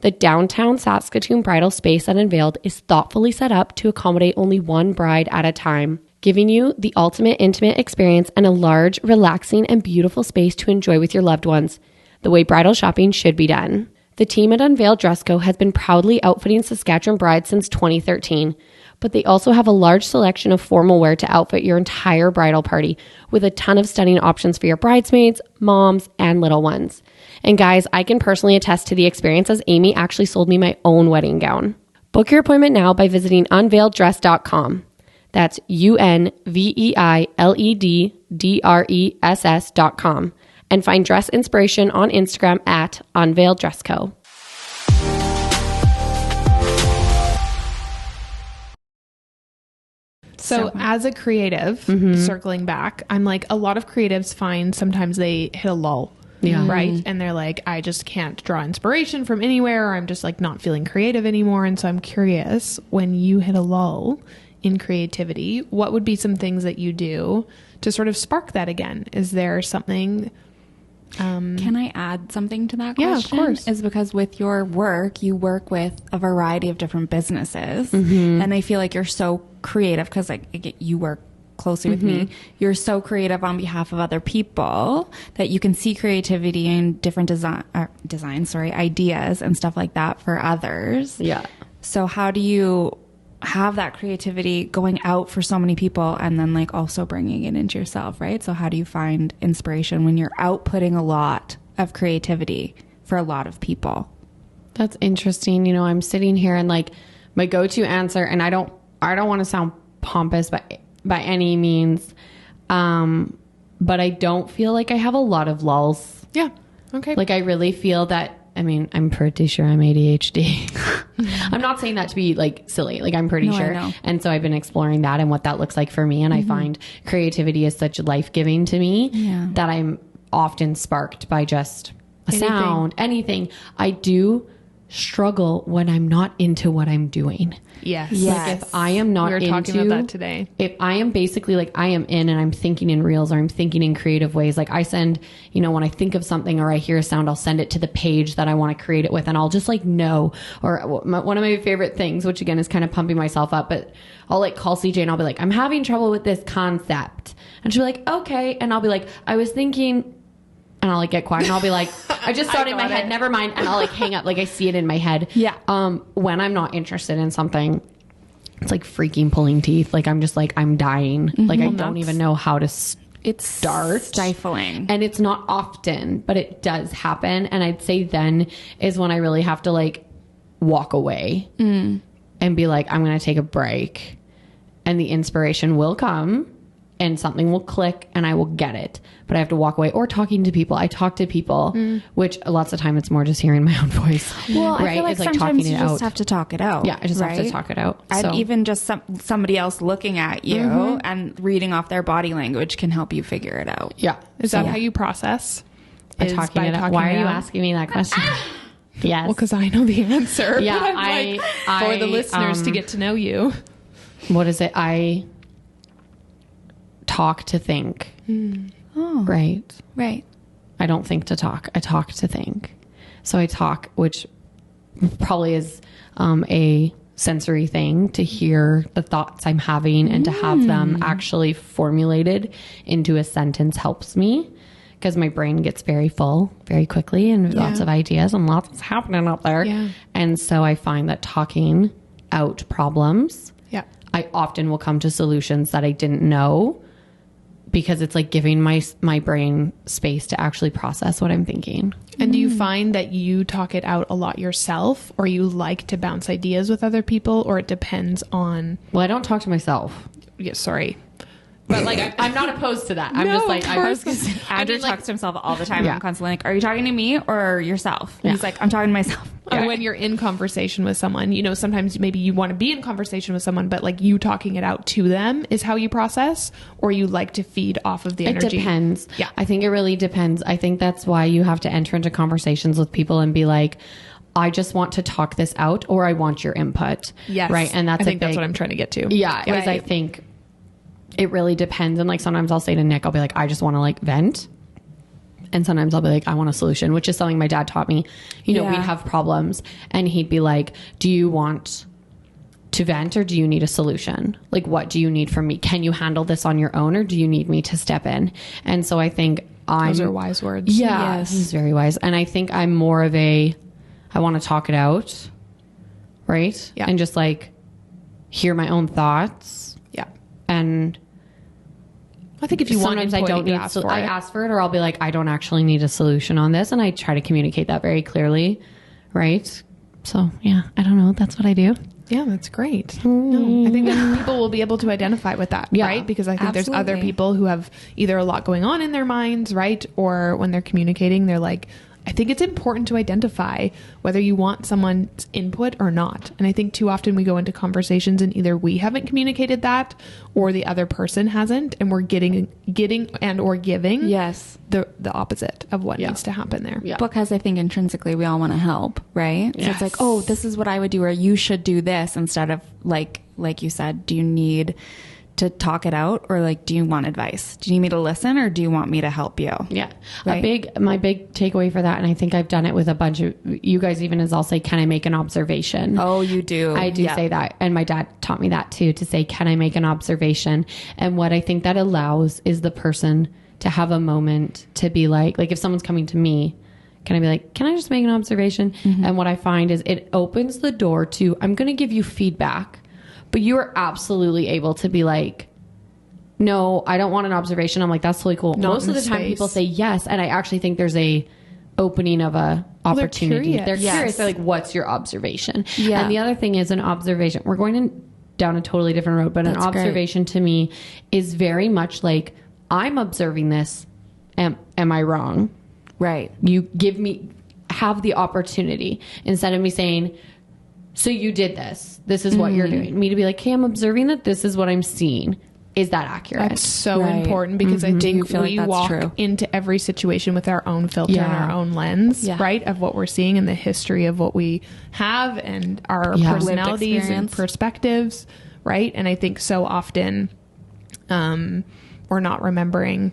Speaker 3: The downtown Saskatoon bridal space at Unveiled is thoughtfully set up to accommodate only one bride at a time, giving you the ultimate intimate experience and a large, relaxing, and beautiful space to enjoy with your loved ones, the way bridal shopping should be done. The team at Unveiled Dress Co. has been proudly outfitting Saskatchewan brides since 2013, but they also have a large selection of formal wear to outfit your entire bridal party, with a ton of stunning options for your bridesmaids, moms, and little ones. And guys, I can personally attest to the experience as Amy actually sold me my own wedding gown. Book your appointment now by visiting unveileddress.com. That's UNVEILEDDRESS.com. And find dress inspiration on Instagram at Unveiled Dress Co.
Speaker 2: So as a creative, circling back, I'm like, a lot of creatives find sometimes they hit a lull.
Speaker 3: Yeah.
Speaker 2: Right. And they're like, I just can't draw inspiration from anywhere. Or I'm just like not feeling creative anymore. And so I'm curious, when you hit a lull in creativity, what would be some things that you do to sort of spark that again? Is there something
Speaker 1: Can I add something to that
Speaker 2: Yeah,
Speaker 1: question?
Speaker 2: of course.
Speaker 1: Is because with your work, you work with a variety of different businesses, and I feel like you're so creative because like you work closely with me. You're so creative on behalf of other people that you can see creativity in different ideas and stuff like that for others.
Speaker 3: Yeah.
Speaker 1: So how do you have that creativity going out for so many people and then like also bringing it into yourself, right? So how do you find inspiration when you're outputting a lot of creativity for a lot of people?
Speaker 3: That's interesting. You know, I'm sitting here and like my go-to answer, and I don't want to sound pompous by any means, but I don't feel like I have a lot of lulls.
Speaker 2: Yeah. Okay.
Speaker 3: Like I really feel that. I mean, I'm pretty sure I'm ADHD. I'm not saying that to be like silly. Like I'm pretty sure. And so I've been exploring that and what that looks like for me. And I find creativity is such life-giving to me that I'm often sparked by just a sound, anything. I do struggle when I'm not into what I'm doing.
Speaker 2: Yes.
Speaker 3: Like if I am not
Speaker 2: We were talking about that today.
Speaker 3: If I am basically like I am in and I'm thinking in reels or I'm thinking in creative ways, like I send, you know, when I think of something or I hear a sound, I'll send it to the page that I want to create it with, and I'll just like know. Or one of my favorite things, which again is kind of pumping myself up, but I'll like call CJ and I'll be like, I'm having trouble with this concept, and she'll be like, okay, and I'll be like, I was thinking. And I'll like get quiet and I'll be like, I just thought in my head, never mind. And I'll like hang up, like I see it in my head.
Speaker 1: Yeah.
Speaker 3: When I'm not interested in something, it's like freaking pulling teeth. Like I'm just like, I'm dying. Like I don't even know how to
Speaker 1: It's
Speaker 3: start.
Speaker 1: stifling.
Speaker 3: And it's not often, but it does happen. And I'd say then is when I really have to like walk away and be like, I'm going to take a break, and the inspiration will come and something will click and I will get it. But I have to walk away, or talking to people. I talk to people, which lots of time it's more just hearing my own voice.
Speaker 1: Well,
Speaker 3: right?
Speaker 1: I feel like
Speaker 3: It's like
Speaker 1: sometimes
Speaker 3: talking
Speaker 1: you
Speaker 3: it
Speaker 1: just
Speaker 3: out.
Speaker 1: have to talk it out.
Speaker 3: Yeah, I just have to talk it out.
Speaker 1: And
Speaker 3: So-
Speaker 1: even just somebody else looking at you and reading off their body language can help you figure it out.
Speaker 3: Yeah.
Speaker 2: Is that how you process?
Speaker 3: By
Speaker 2: Is
Speaker 3: talking
Speaker 2: by
Speaker 3: it out?
Speaker 2: talking
Speaker 3: Why
Speaker 2: it
Speaker 3: are you
Speaker 2: out?
Speaker 3: asking me that question? Yes.
Speaker 2: Well, because I know the answer.
Speaker 3: Yeah,
Speaker 2: but I'm like, for the listeners to get to know you.
Speaker 3: What is it? I talk to think.
Speaker 1: Oh,
Speaker 3: Right.
Speaker 1: right.
Speaker 3: I don't think to talk. I talk to think. So I talk, which probably is a sensory thing, to hear the thoughts I'm having and to have them actually formulated into a sentence helps me, because my brain gets very full very quickly and lots of ideas and lots is happening up there.
Speaker 2: Yeah.
Speaker 3: And so I find that talking out problems,
Speaker 2: Yeah.
Speaker 3: I often will come to solutions that I didn't know, because it's like giving my brain space to actually process what I'm thinking.
Speaker 2: And do you find that you talk it out a lot yourself, or you like to bounce ideas with other people, or it depends on...
Speaker 3: Well, I don't talk to myself,
Speaker 2: Yeah, sorry.
Speaker 3: but like I'm not opposed to that. I'm
Speaker 2: No,
Speaker 3: just like
Speaker 2: of
Speaker 3: I
Speaker 2: course.
Speaker 3: was gonna say,
Speaker 1: Andrew talks to himself all the time.
Speaker 3: Yeah.
Speaker 1: I'm constantly like, are you talking to me or yourself?
Speaker 3: Yeah.
Speaker 1: He's like, I'm talking to myself.
Speaker 2: Or when you're in conversation with someone, you know, sometimes maybe you want to be in conversation with someone, but like you talking it out to them is how you process, or you like to feed off of the
Speaker 3: It
Speaker 2: energy.
Speaker 3: depends.
Speaker 2: Yeah.
Speaker 3: I think it really depends. I think that's why you have to enter into conversations with people and be like, I just want to talk this out, or I want your input.
Speaker 2: Yes.
Speaker 3: Right. And that's
Speaker 2: I think that's what I'm trying to get to.
Speaker 3: Yeah. Because I think it really depends. And like sometimes I'll say to Nick, I'll be like, I just want to like vent. And sometimes I'll be like, I want a solution, which is something my dad taught me. You know,
Speaker 1: Yeah.
Speaker 3: we'd have problems and he'd be like, do you want to vent or do you need a solution? Like, what do you need from me? Can you handle this on your own, or do you need me to step in? And so I think
Speaker 2: Those are wise words.
Speaker 3: Yeah,
Speaker 1: Yes.
Speaker 3: he's very wise. And I think I'm more of I want to talk it out, right?
Speaker 2: Yeah.
Speaker 3: And just like hear my own thoughts.
Speaker 2: Yeah.
Speaker 3: And
Speaker 2: I think if you want
Speaker 3: sometimes
Speaker 2: input,
Speaker 3: I don't
Speaker 2: you
Speaker 3: need,
Speaker 2: ask for
Speaker 3: I
Speaker 2: it.
Speaker 3: ask for it, or I'll be like, I don't actually need a solution on this. And I try to communicate that very clearly, right? So yeah, I don't know. That's what I do.
Speaker 2: Yeah, that's great. No, I think that people will be able to identify with that,
Speaker 3: Yeah,
Speaker 2: right? Because I think there's other
Speaker 1: absolutely.
Speaker 2: people who have either a lot going on in their minds, right? Or when they're communicating, they're like, I think it's important to identify whether you want someone's input or not. And I think too often we go into conversations and either we haven't communicated that or the other person hasn't, and we're getting and or giving
Speaker 1: Yes.
Speaker 2: the opposite of what
Speaker 3: Yeah.
Speaker 2: needs to happen there.
Speaker 3: Yeah.
Speaker 1: Because I think intrinsically we all want to help, right? So it's like,
Speaker 3: Yes.
Speaker 1: oh, this is what I would do, or you should do this, instead of like you said, do you need to talk it out, or like, do you want advice? Do you need me to listen, or do you want me to help you?
Speaker 3: Yeah.
Speaker 1: Right.
Speaker 3: My big takeaway for that, and I think I've done it with a bunch of you guys, even as I'll say, can I make an observation?
Speaker 1: Oh, you do.
Speaker 3: I do say that. And my dad taught me that too, to say, can I make an observation? And what I think that allows is the person to have a moment to be like if someone's coming to me, can I be like, can I just make an observation? And what I find is it opens the door to, I'm going to give you feedback, but you are absolutely able to be like, no, I don't want an observation. I'm like, that's totally cool. Most of the time people say yes. And I actually think there's a opening of a opportunity. They're curious. They're like, what's your observation? Yeah. And the other thing is an observation. We're going down a totally different road, but an observation to me is very much like, I'm observing this. Am I wrong?
Speaker 1: Right.
Speaker 3: You have the opportunity, instead of me saying, so you did this. This is what you're doing. Me to be like, hey, I'm observing that this is what I'm seeing. Is that accurate?
Speaker 2: That's so important, because I think we walk into every situation with our own filter and our own lens, right? Of what we're seeing and the history of what we have and our personalities and perspectives, right? And I think so often we're not remembering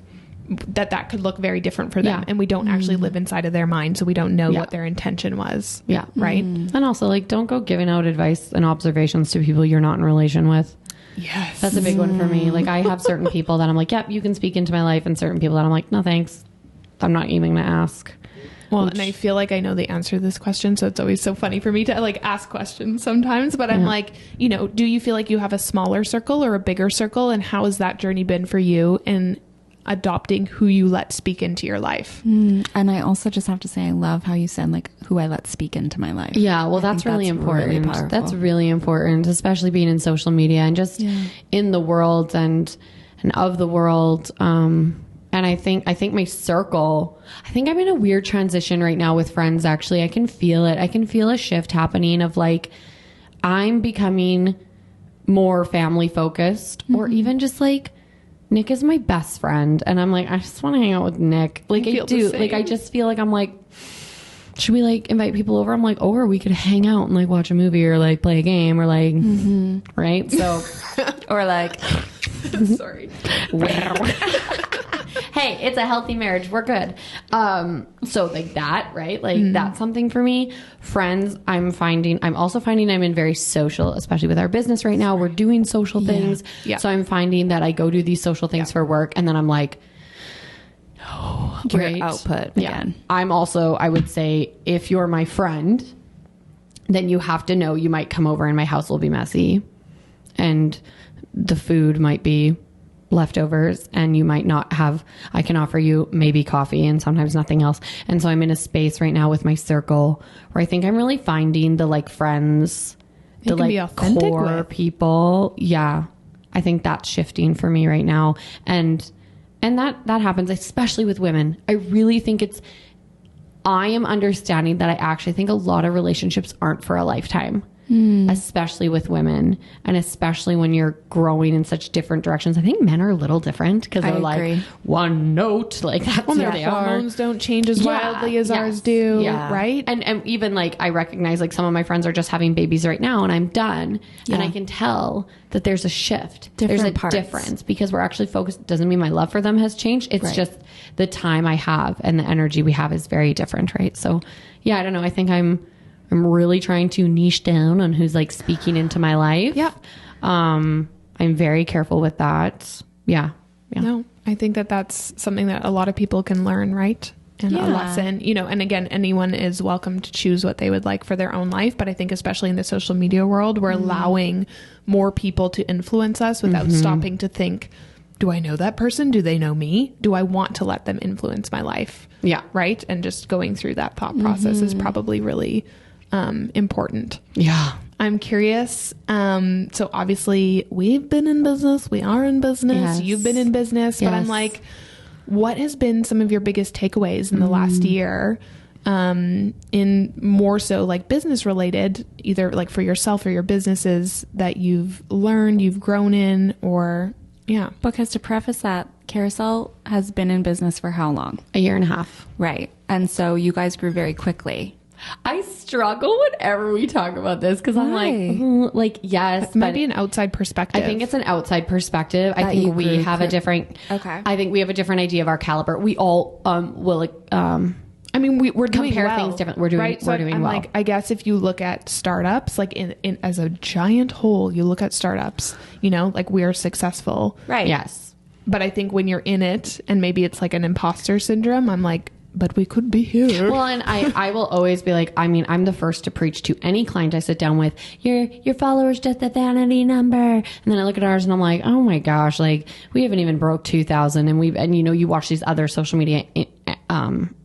Speaker 2: that could look very different for them, and we don't actually live inside of their mind, so we don't know what their intention was. Right.
Speaker 3: And also, like, don't go giving out advice and observations to people you're not in relation with.
Speaker 2: Yes,
Speaker 3: that's a big one for me. Like, I have certain people that I'm like, yep, you can speak into my life, and certain people that I'm like, no thanks, I'm not even gonna ask.
Speaker 2: Well, and I feel like I know the answer to this question, so it's always so funny for me to like ask questions sometimes, but I'm like, do you feel like you have a smaller circle or a bigger circle, and how has that journey been for you in adopting who you let speak into your life?
Speaker 1: And I also just have to say, I love how you said like who I let speak into my life.
Speaker 3: Yeah, well, that's really important. That's really important, especially being in social media and just in the world and of the world. And I think my circle, I think I'm in a weird transition right now with friends. Actually, I can feel it. I can feel a shift happening of like, I'm becoming more family focused, or even just like, Nick is my best friend, and I'm like, I just want to hang out with Nick. Like, I do. Like, I just feel like I'm like, should we like invite people over? I'm like, or we could hang out and like watch a movie or like play a game or like, right? So,
Speaker 1: or like,
Speaker 2: sorry.
Speaker 3: Hey, it's a healthy marriage. We're good. So like that, right? Like that's something for me. Friends, I'm also finding I'm in very social, especially with our business right now. We're doing social things. Yeah. So I'm finding that I go do these social things for work, and then I'm like, no,
Speaker 1: your output again.
Speaker 3: I'm also, I would say, if you're my friend, then you have to know you might come over and my house will be messy and the food might be leftovers, and you might not have, I can offer you maybe coffee and sometimes nothing else. And so I'm in a space right now with my circle where I think I'm really finding the like friends, the like core people. Yeah. I think that's shifting for me right now. And that happens, especially with women. I really think I am understanding that I actually think a lot of relationships aren't for a lifetime. Especially with women, and especially when you're growing in such different directions. I think men are a little different because they're like one note, like that's where they are.
Speaker 2: Hormones don't change as wildly as ours do, right?
Speaker 3: And even like I recognize like some of my friends are just having babies right now, and I'm done, and I can tell that there's a shift. There's a difference because we're actually focused. Doesn't mean my love for them has changed. It's just the time I have and the energy we have is very different, right? So I don't know. I think I'm really trying to niche down on who's like speaking into my life. Yeah. I'm very careful with that. Yeah.
Speaker 2: No, I think that's something that a lot of people can learn, right? And a lesson, and again, anyone is welcome to choose what they would like for their own life. But I think especially in the social media world, we're allowing more people to influence us without stopping to think, do I know that person? Do they know me? Do I want to let them influence my life? Yeah. Right. And just going through that thought process is probably really important.
Speaker 3: Yeah.
Speaker 2: I'm curious. So obviously we've been in business. We are in business. Yes. You've been in business. Yes. But I'm like, what has been some of your biggest takeaways in the last year? In more so like business related, either like for yourself or your businesses that you've learned, you've grown in, or
Speaker 1: Because to preface that, Carousel has been in business for how long?
Speaker 3: 1.5 years.
Speaker 1: Right. And so you guys grew very quickly.
Speaker 3: struggle whenever we talk about this because I'm like, yes,
Speaker 2: It might be an outside perspective.
Speaker 3: I think it's an outside perspective. I
Speaker 1: you
Speaker 3: think we
Speaker 1: grew
Speaker 3: have a different.
Speaker 1: Okay.
Speaker 3: I think we have a different idea of our caliber. We all will.
Speaker 2: I mean, we're doing
Speaker 3: compare
Speaker 2: well,
Speaker 3: things different. We're doing
Speaker 2: right? So
Speaker 3: we're doing
Speaker 2: I'm
Speaker 3: well.
Speaker 2: like, I guess if you look at startups, like in as a giant whole, you look at startups, you know, like we are successful,
Speaker 1: Right.
Speaker 3: Yes.
Speaker 2: but I think when you're in it and maybe it's like an imposter syndrome, I'm like, but we could be here.
Speaker 3: Well, and I will always be like, I mean, I'm the first to preach to any client I sit down with, your followers just a vanity number. And then I look at ours and I'm like, oh my gosh, like we haven't even broke 2,000. And you know, you watch these other social media,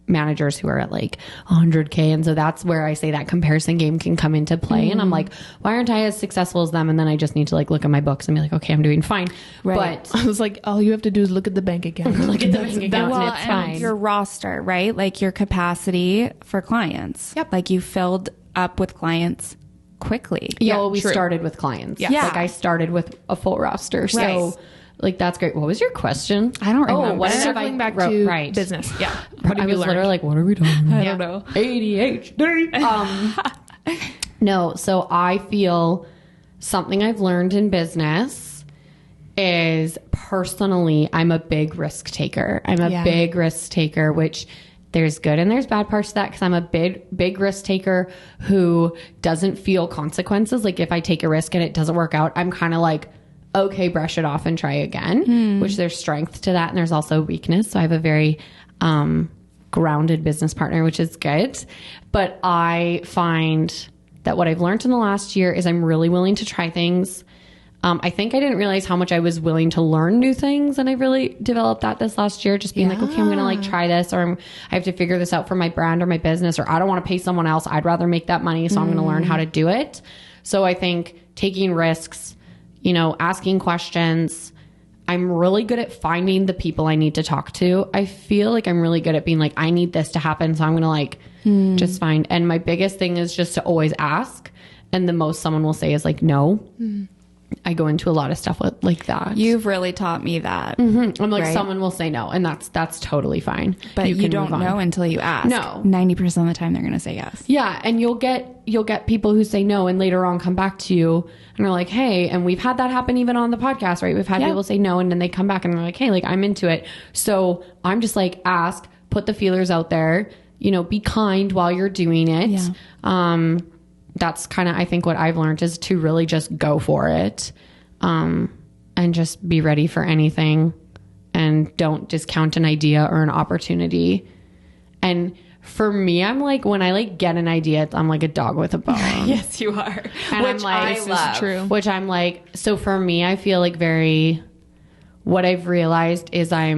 Speaker 3: managers who are at like 100K. And so that's where I say that comparison game can come into play. And I'm like, why aren't I as successful as them? And then I just need to like look at my books and be like, okay, I'm doing fine.
Speaker 1: Right.
Speaker 3: But
Speaker 2: I was like, all you have to do is look at the bank account.
Speaker 3: look at the bank account
Speaker 1: Well,
Speaker 3: and it's fine.
Speaker 1: your roster, right? Like your capacity for clients.
Speaker 2: Yep.
Speaker 1: Like you filled up with clients quickly.
Speaker 3: Yeah,
Speaker 2: Yeah,
Speaker 3: well, we
Speaker 2: true.
Speaker 3: started with clients.
Speaker 1: Yeah.
Speaker 3: Like I started with a full roster. So
Speaker 1: Right.
Speaker 3: like that's great. What was your question?
Speaker 1: I don't remember.
Speaker 3: Oh, what did I
Speaker 2: Circling back
Speaker 3: wrote-
Speaker 2: to
Speaker 3: right.
Speaker 2: business. Yeah. What
Speaker 3: I
Speaker 2: have you
Speaker 3: was
Speaker 2: learned?
Speaker 3: literally like, what are we doing?
Speaker 1: I don't know.
Speaker 3: ADHD. No, so I feel something I've learned in business is personally, I'm a big risk taker. I'm a
Speaker 2: Yeah.
Speaker 3: big risk taker, which there's good and there's bad parts to that because I'm a big risk taker who doesn't feel consequences. Like if I take a risk and it doesn't work out, I'm kind of like, okay, brush it off and try again, which there's strength to that. And there's also weakness. So I have a very grounded business partner, which is good. But I find that what I've learned in the last year is I'm really willing to try things. I think I didn't realize how much I was willing to learn new things. And I really developed that this last year, just being like, okay, I'm going to like try this, or I have to figure this out for my brand or my business, or I don't want to pay someone else. I'd rather make that money. So I'm going to learn how to do it. So I think taking risks, you know, asking questions. I'm really good at finding the people I need to talk to. I feel like I'm really good at being like, I need this to happen. So I'm going to like just find. And my biggest thing is just to always ask. And the most someone will say is like, no. I go into a lot of stuff with, like that.
Speaker 1: You've really taught me that.
Speaker 3: I'm like,
Speaker 1: right?
Speaker 3: someone will say no. And that's totally fine.
Speaker 1: But you
Speaker 3: can
Speaker 1: don't
Speaker 3: move on.
Speaker 1: know until you ask.
Speaker 3: No.
Speaker 1: 90% of the time they're going to say yes.
Speaker 3: Yeah, and you'll get people who say no and later on come back to you and are like, hey, and we've had that happen even on the podcast, right? We've had people say no and then they come back and they're like, hey, like I'm into it. So I'm just like, ask, put the feelers out there, you know, be kind while you're doing it.
Speaker 1: Yeah.
Speaker 3: That's kind of, I think what I've learned is to really just go for it. And just be ready for anything and don't discount an idea or an opportunity. And for me, I'm like, when I like get an idea, I'm like a dog with a bone.
Speaker 1: Yes, you are.
Speaker 3: And
Speaker 1: Which
Speaker 3: I'm like,
Speaker 1: I love.
Speaker 2: true.
Speaker 3: Which I'm like, so for me, I feel like what I've realized is I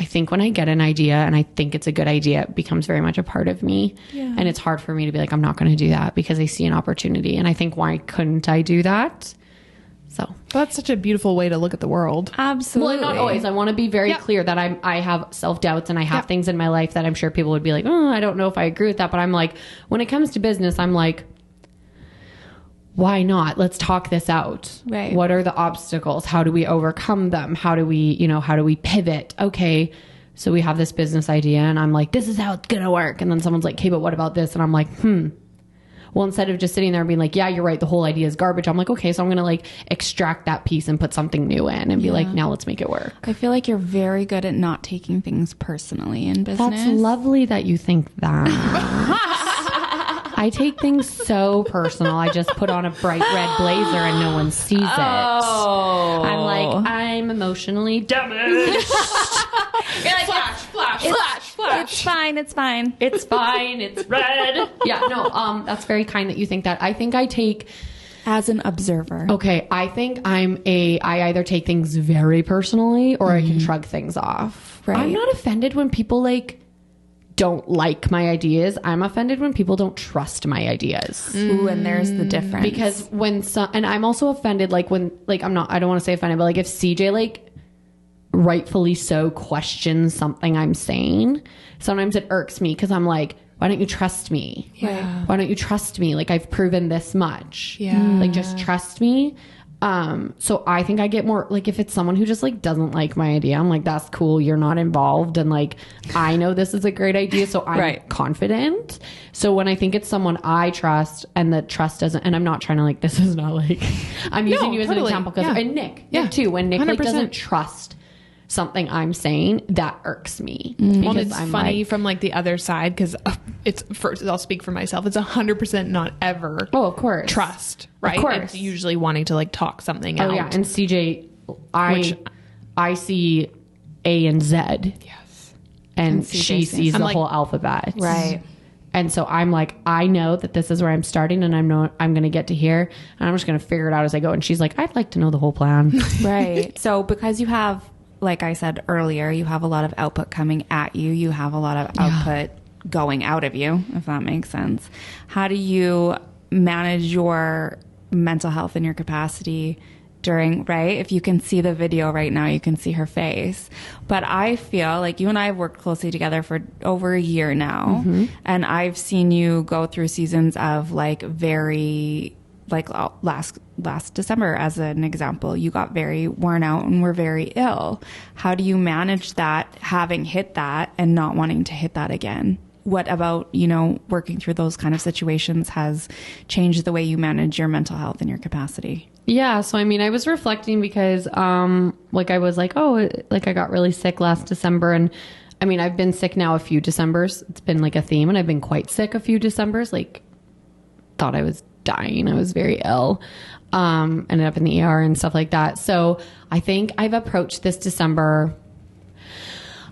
Speaker 3: think when I get an idea and I think it's a good idea, it becomes very much a part of me.
Speaker 1: Yeah.
Speaker 3: And it's hard for me to be like, I'm not going to do that because I see an opportunity. And I think, why couldn't I do that? So
Speaker 2: That's such a beautiful way to look at the world.
Speaker 1: Absolutely.
Speaker 3: well, not always. I want to be very clear that I have self-doubts and I have things in my life that I'm sure people would be like, oh, I don't know if I agree with that. But I'm like, when it comes to business, I'm like, why not? Let's talk this out.
Speaker 1: Right.
Speaker 3: What are the obstacles? How do we overcome them? How do we pivot? Okay. So we have this business idea and I'm like, this is how it's going to work. And then someone's like, okay, but what about this? And I'm like, well, instead of just sitting there and being like, yeah, you're right, the whole idea is garbage, I'm like, okay, so I'm going to like extract that piece and put something new in and be like, now let's make it work.
Speaker 1: I feel like you're very good at not taking things personally in business.
Speaker 3: That's lovely that you think that. I take things so personal. I just put on a bright red blazer and no one sees it.
Speaker 1: Oh.
Speaker 3: I'm like, I'm emotionally damaged.
Speaker 1: It's fine. It's fine.
Speaker 3: It's fine. It's red. Yeah, no, that's very kind that you think that. I think I take...
Speaker 1: As an observer.
Speaker 3: Okay, I think I either take things very personally or I can shrug things off.
Speaker 1: Right.
Speaker 3: I'm not offended when people like don't like my ideas. I'm offended when people don't trust my ideas.
Speaker 1: Ooh, and there's the difference.
Speaker 3: Because and I'm also offended like when like I don't want to say offended, but like if CJ like rightfully so questions something I'm saying, sometimes it irks me because I'm like, why don't you trust me?
Speaker 2: Yeah.
Speaker 3: Why don't you trust me? Like I've proven this much.
Speaker 2: Yeah.
Speaker 3: Like just trust me. So I think I get more, like, if it's someone who just like doesn't like my idea, I'm like, that's cool. You're not involved. And like, I know this is a great idea. So I'm confident. So when I think it's someone I trust and the trust doesn't, and I'm not trying to like, this is not like, I'm using you as an example because, and Nick too, when Nick like doesn't trust something I'm saying, that irks me.
Speaker 2: Well, it's funny from like the other side because it's first. I'll speak for myself. It's 100% not ever.
Speaker 3: Oh, of course,
Speaker 2: trust. Right.
Speaker 3: Of course.
Speaker 2: It's usually wanting to like talk something out.
Speaker 3: Oh yeah, and CJ, I see A and Z.
Speaker 2: Yes,
Speaker 3: and she sees the whole alphabet.
Speaker 1: Right.
Speaker 3: And so I'm like, I know that this is where I'm starting, and I'm going to get to here, and I'm just going to figure it out as I go. And she's like, I'd like to know the whole plan.
Speaker 1: Right. So because you have, like I said earlier, you have a lot of output coming at you. You have a lot of output going out of you, if that makes sense. How do you manage your mental health and your capacity during, right? If you can see the video right now, you can see her face. But I feel like you and I have worked closely together for over a year now. And I've seen you go through seasons of like very, like last December, as an example, you got very worn out and were very ill. How do you manage that, having hit that and not wanting to hit that again? What about, you know, working through those kind of situations has changed the way you manage your mental health and your capacity?
Speaker 3: Yeah. So, I mean, I was reflecting because, like I was like, oh, like I got really sick last December. And I mean, I've been sick now a few Decembers. It's been like a theme, and I've been quite sick a few Decembers, like thought I was dying. I was very ill. Ended up in the ER and stuff like that. So I think I've approached this December,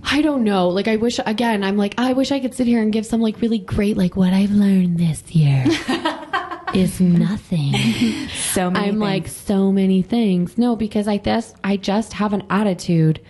Speaker 3: I don't know. Like, I wish, again, I'm like, I wish I could sit here and give some like really great, like what I've learned this year is nothing.
Speaker 1: So many
Speaker 3: I'm
Speaker 1: things.
Speaker 3: like, so many things. No, because I just have an attitude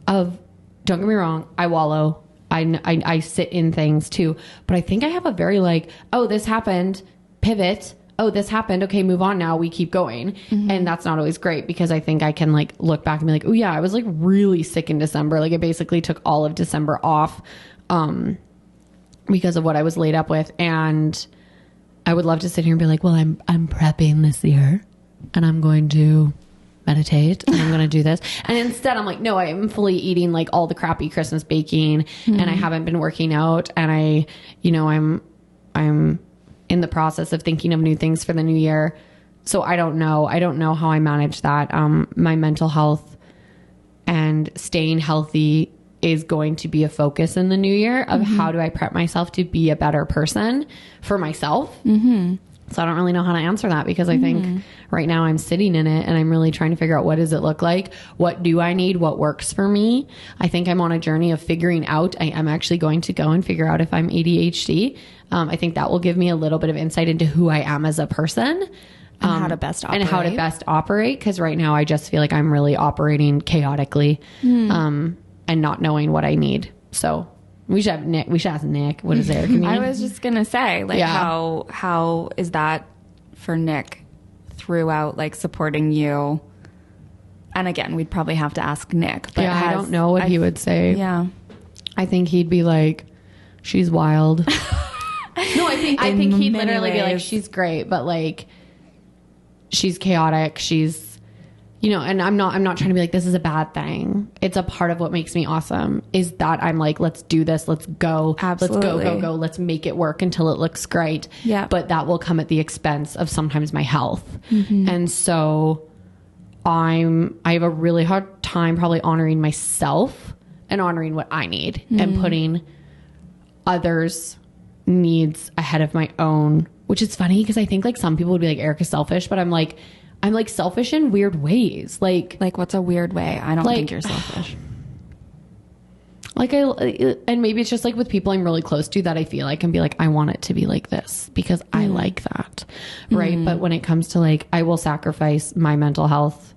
Speaker 3: of, don't get me wrong, I wallow. I sit in things too. But I think I have a very like, oh, this happened, pivot. Oh, this happened. Okay, move on now. We keep going. And that's not always great because I think I can like look back and be like, oh yeah, I was like really sick in December. Like I basically took all of December off because of what I was laid up with. And I would love to sit here and be like, well, I'm prepping this year and I'm going to meditate and I'm going to do this. And instead I'm like, no, I am fully eating like all the crappy Christmas baking and I haven't been working out. And I, you know, I'm in the process of thinking of new things for the new year. So I don't know how I manage that. My mental health and staying healthy is going to be a focus in the new year of how do I prep myself to be a better person for myself. So I don't really know how to answer that because I think right now I'm sitting in it and I'm really trying to figure out what does it look like? What do I need? What works for me? I think I'm on a journey of figuring out, I'm actually going to go and figure out if I'm ADHD. I think that will give me a little bit of insight into who I am as a person.
Speaker 1: And how to best
Speaker 3: operate. Because right now I just feel like I'm really operating chaotically and not knowing what I need. So we should have Nick. We should ask Nick. What is Erika mean?
Speaker 1: I was just gonna say, like, how is that for Nick throughout, like, supporting you? And again, we'd probably have to ask Nick. But
Speaker 3: yeah, I don't know what he would say.
Speaker 1: Yeah,
Speaker 3: I think he'd be like, "She's wild." No, I think he'd literally be like, "She's great, but like, she's chaotic. She's." You know, and I'm not trying to be like, this is a bad thing. It's a part of what makes me awesome is that I'm like, let's do this. Let's go.
Speaker 1: Absolutely.
Speaker 3: Let's go. Let's make it work until it looks great.
Speaker 1: Yeah.
Speaker 3: But that will come at the expense of sometimes my health. And so I have a really hard time probably honoring myself and honoring what I need and putting others' needs ahead of my own, which is funny because I think like some people would be like, Erika's selfish, but I'm like selfish in weird ways. Like
Speaker 1: what's a weird way? I don't think you're selfish.
Speaker 3: Like and maybe it's just like with people I'm really close to that I feel I can be like, I want it to be like this because I like that. Right. But when it comes to like, I will sacrifice my mental health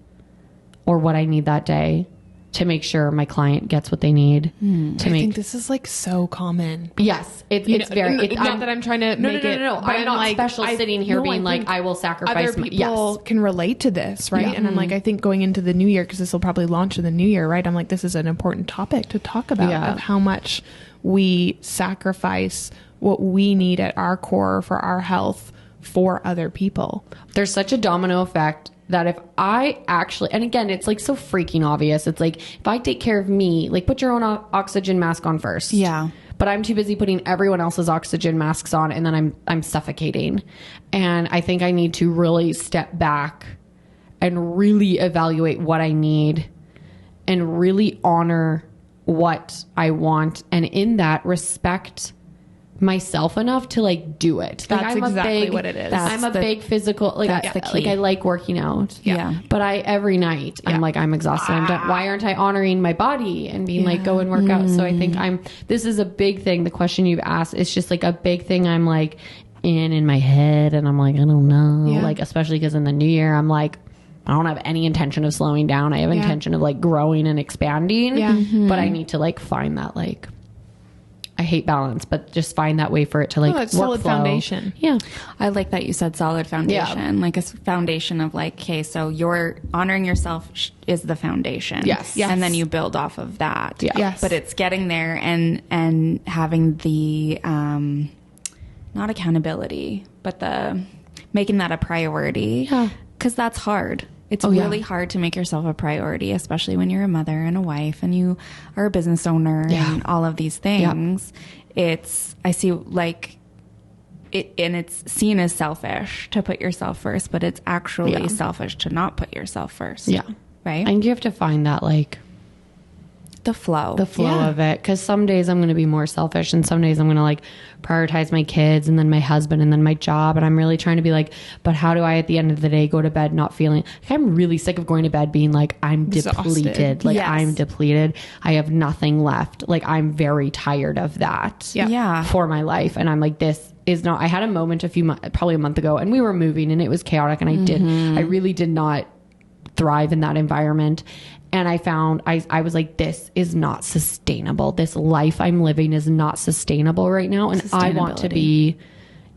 Speaker 3: or what I need that day to make sure my client gets what they need.
Speaker 2: I think this is like so common.
Speaker 3: Yes. It's very,
Speaker 2: not that I'm trying to make it.
Speaker 3: No.
Speaker 2: But
Speaker 3: I'm not
Speaker 2: like,
Speaker 3: special sitting here being like, I will sacrifice.
Speaker 2: Other people can relate to this, right? And I'm like, I think going into the new year, because this will probably launch in the new year, right? I'm like, this is an important topic to talk about of how much we sacrifice what we need at our core for our health for other people.
Speaker 3: There's such a domino effect that if I actually, and again, it's like so freaking obvious. It's like, if I take care of me, like put your own oxygen mask on first.
Speaker 1: Yeah.
Speaker 3: But I'm too busy putting everyone else's oxygen masks on, and then I'm suffocating. And I think I need to really step back and really evaluate what I need and really honor what I want. And in that, respect myself enough to like do it. Like,
Speaker 2: That's exactly what it is.
Speaker 3: I'm a big physical, like,
Speaker 1: that's the key.
Speaker 3: like I like working out.
Speaker 1: Yeah.
Speaker 3: But every night I'm like, I'm exhausted. I'm done. Why aren't I honoring my body and being like, go and work out? So I think this is a big thing. The question you've asked is just like a big thing. I'm like in my head, and I'm like, I don't know.
Speaker 2: Yeah.
Speaker 3: Like, especially because in the new year, I'm like, I don't have any intention of slowing down. I have intention of like growing and expanding.
Speaker 2: Yeah.
Speaker 3: But I need to like find that, like, I hate balance, but just find that way for it to like
Speaker 2: it's solid
Speaker 3: workflow.
Speaker 2: Foundation.
Speaker 3: Yeah.
Speaker 1: I like that you said solid foundation, like a foundation of like, okay, so you're honoring yourself is the foundation.
Speaker 3: Yes.
Speaker 2: Yes.
Speaker 1: And then you build off of that.
Speaker 3: Yeah.
Speaker 2: Yes.
Speaker 1: But it's getting there and having the, not accountability, but the making that a priority.
Speaker 3: Yeah.
Speaker 1: 'Cause that's hard. It's
Speaker 3: Oh, yeah.
Speaker 1: really hard to make yourself a priority, especially when you're a mother and a wife and you are a business owner and all of these things. I see like it, and it's seen as selfish to put yourself first, but it's actually selfish to not put yourself first.
Speaker 3: Yeah.
Speaker 1: Right.
Speaker 3: And you have to find that like
Speaker 1: the flow.
Speaker 2: Yeah.
Speaker 3: of it. Cause some days I'm going to be more selfish, and some days I'm going to like prioritize my kids and then my husband and then my job. And I'm really trying to be like, but how do I at the end of the day go to bed not feeling like, I'm really sick of going to bed being like, I'm
Speaker 2: Exhausted.
Speaker 3: depleted. Like
Speaker 1: Yes.
Speaker 3: I'm depleted. I have nothing left. Like I'm very tired of that
Speaker 1: Yeah.
Speaker 3: for my life. And I'm like, this is not, I had a moment probably a month ago, and we were moving and it was chaotic, and I really did not thrive in that environment. And I found, I was like, this is not sustainable. This life I'm living is not sustainable right now. And I want to be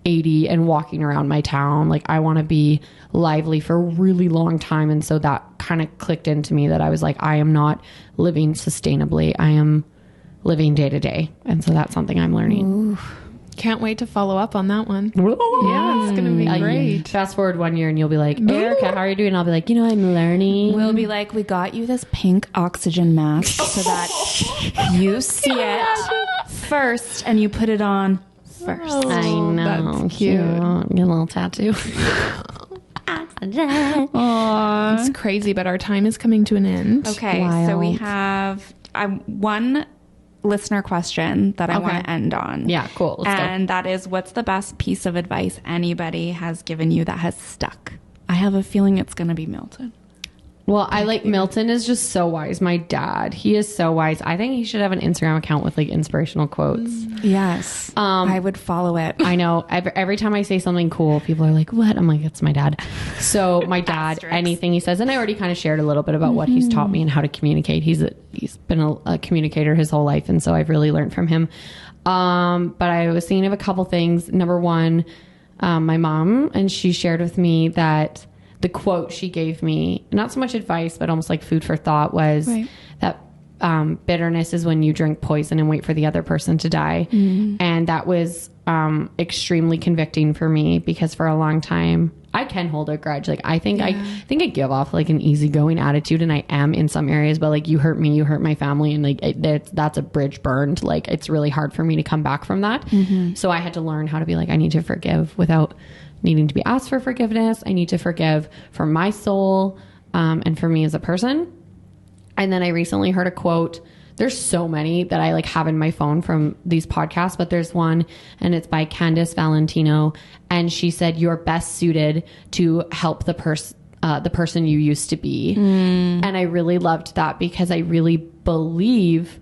Speaker 3: 80 and walking around my town. Like I want to be lively for a really long time. And so that kind of clicked into me that I was like, I am not living sustainably. I am living day to day. And so that's something I'm learning.
Speaker 2: Ooh. Can't wait to follow up on that one. Yeah, it's going to be great.
Speaker 3: Fast forward 1 year and you'll be like, Erica, how are you doing? I'll be like, I'm learning.
Speaker 1: We'll be like, we got you this pink oxygen mask so that you see it first and you put it on first.
Speaker 3: I know.
Speaker 2: That's cute.
Speaker 3: Get a little tattoo.
Speaker 2: It's crazy, but our time is coming to an end.
Speaker 1: Okay, so we have one listener question that I want to end on.
Speaker 3: Yeah, cool. Let's go.
Speaker 1: And that is, what's the best piece of advice anybody has given you that has stuck? I have a feeling it's going to be Milton.
Speaker 3: Well, I like Milton is just so wise. My dad, he is so wise. I think he should have an Instagram account with like inspirational quotes.
Speaker 1: Yes. I would follow it.
Speaker 3: I know. Every time I say something cool, people are like, what? I'm like, it's my dad. So my dad, anything he says, and I already kind of shared a little bit about what he's taught me and how to communicate. He's been a communicator his whole life. And so I've really learned from him. But I was thinking of a couple things. Number one, my mom, and she shared with me that the quote she gave me, not so much advice, but almost like food for thought, was that bitterness is when you drink poison and wait for the other person to die. And that was extremely convicting for me, because for a long time I can hold a grudge. Like I think I give off like an easygoing attitude, and I am in some areas, but like, you hurt me, you hurt my family, and like that's a bridge burned. Like it's really hard for me to come back from that. So I had to learn how to be like, I need to forgive without needing to be asked for forgiveness. I need to forgive for my soul, and for me as a person. And then I recently heard a quote. There's so many that I like have in my phone from these podcasts, but there's one, and it's by Candice Valentino. And she said, you're best suited to help the person you used to be. And I really loved that, because I really believe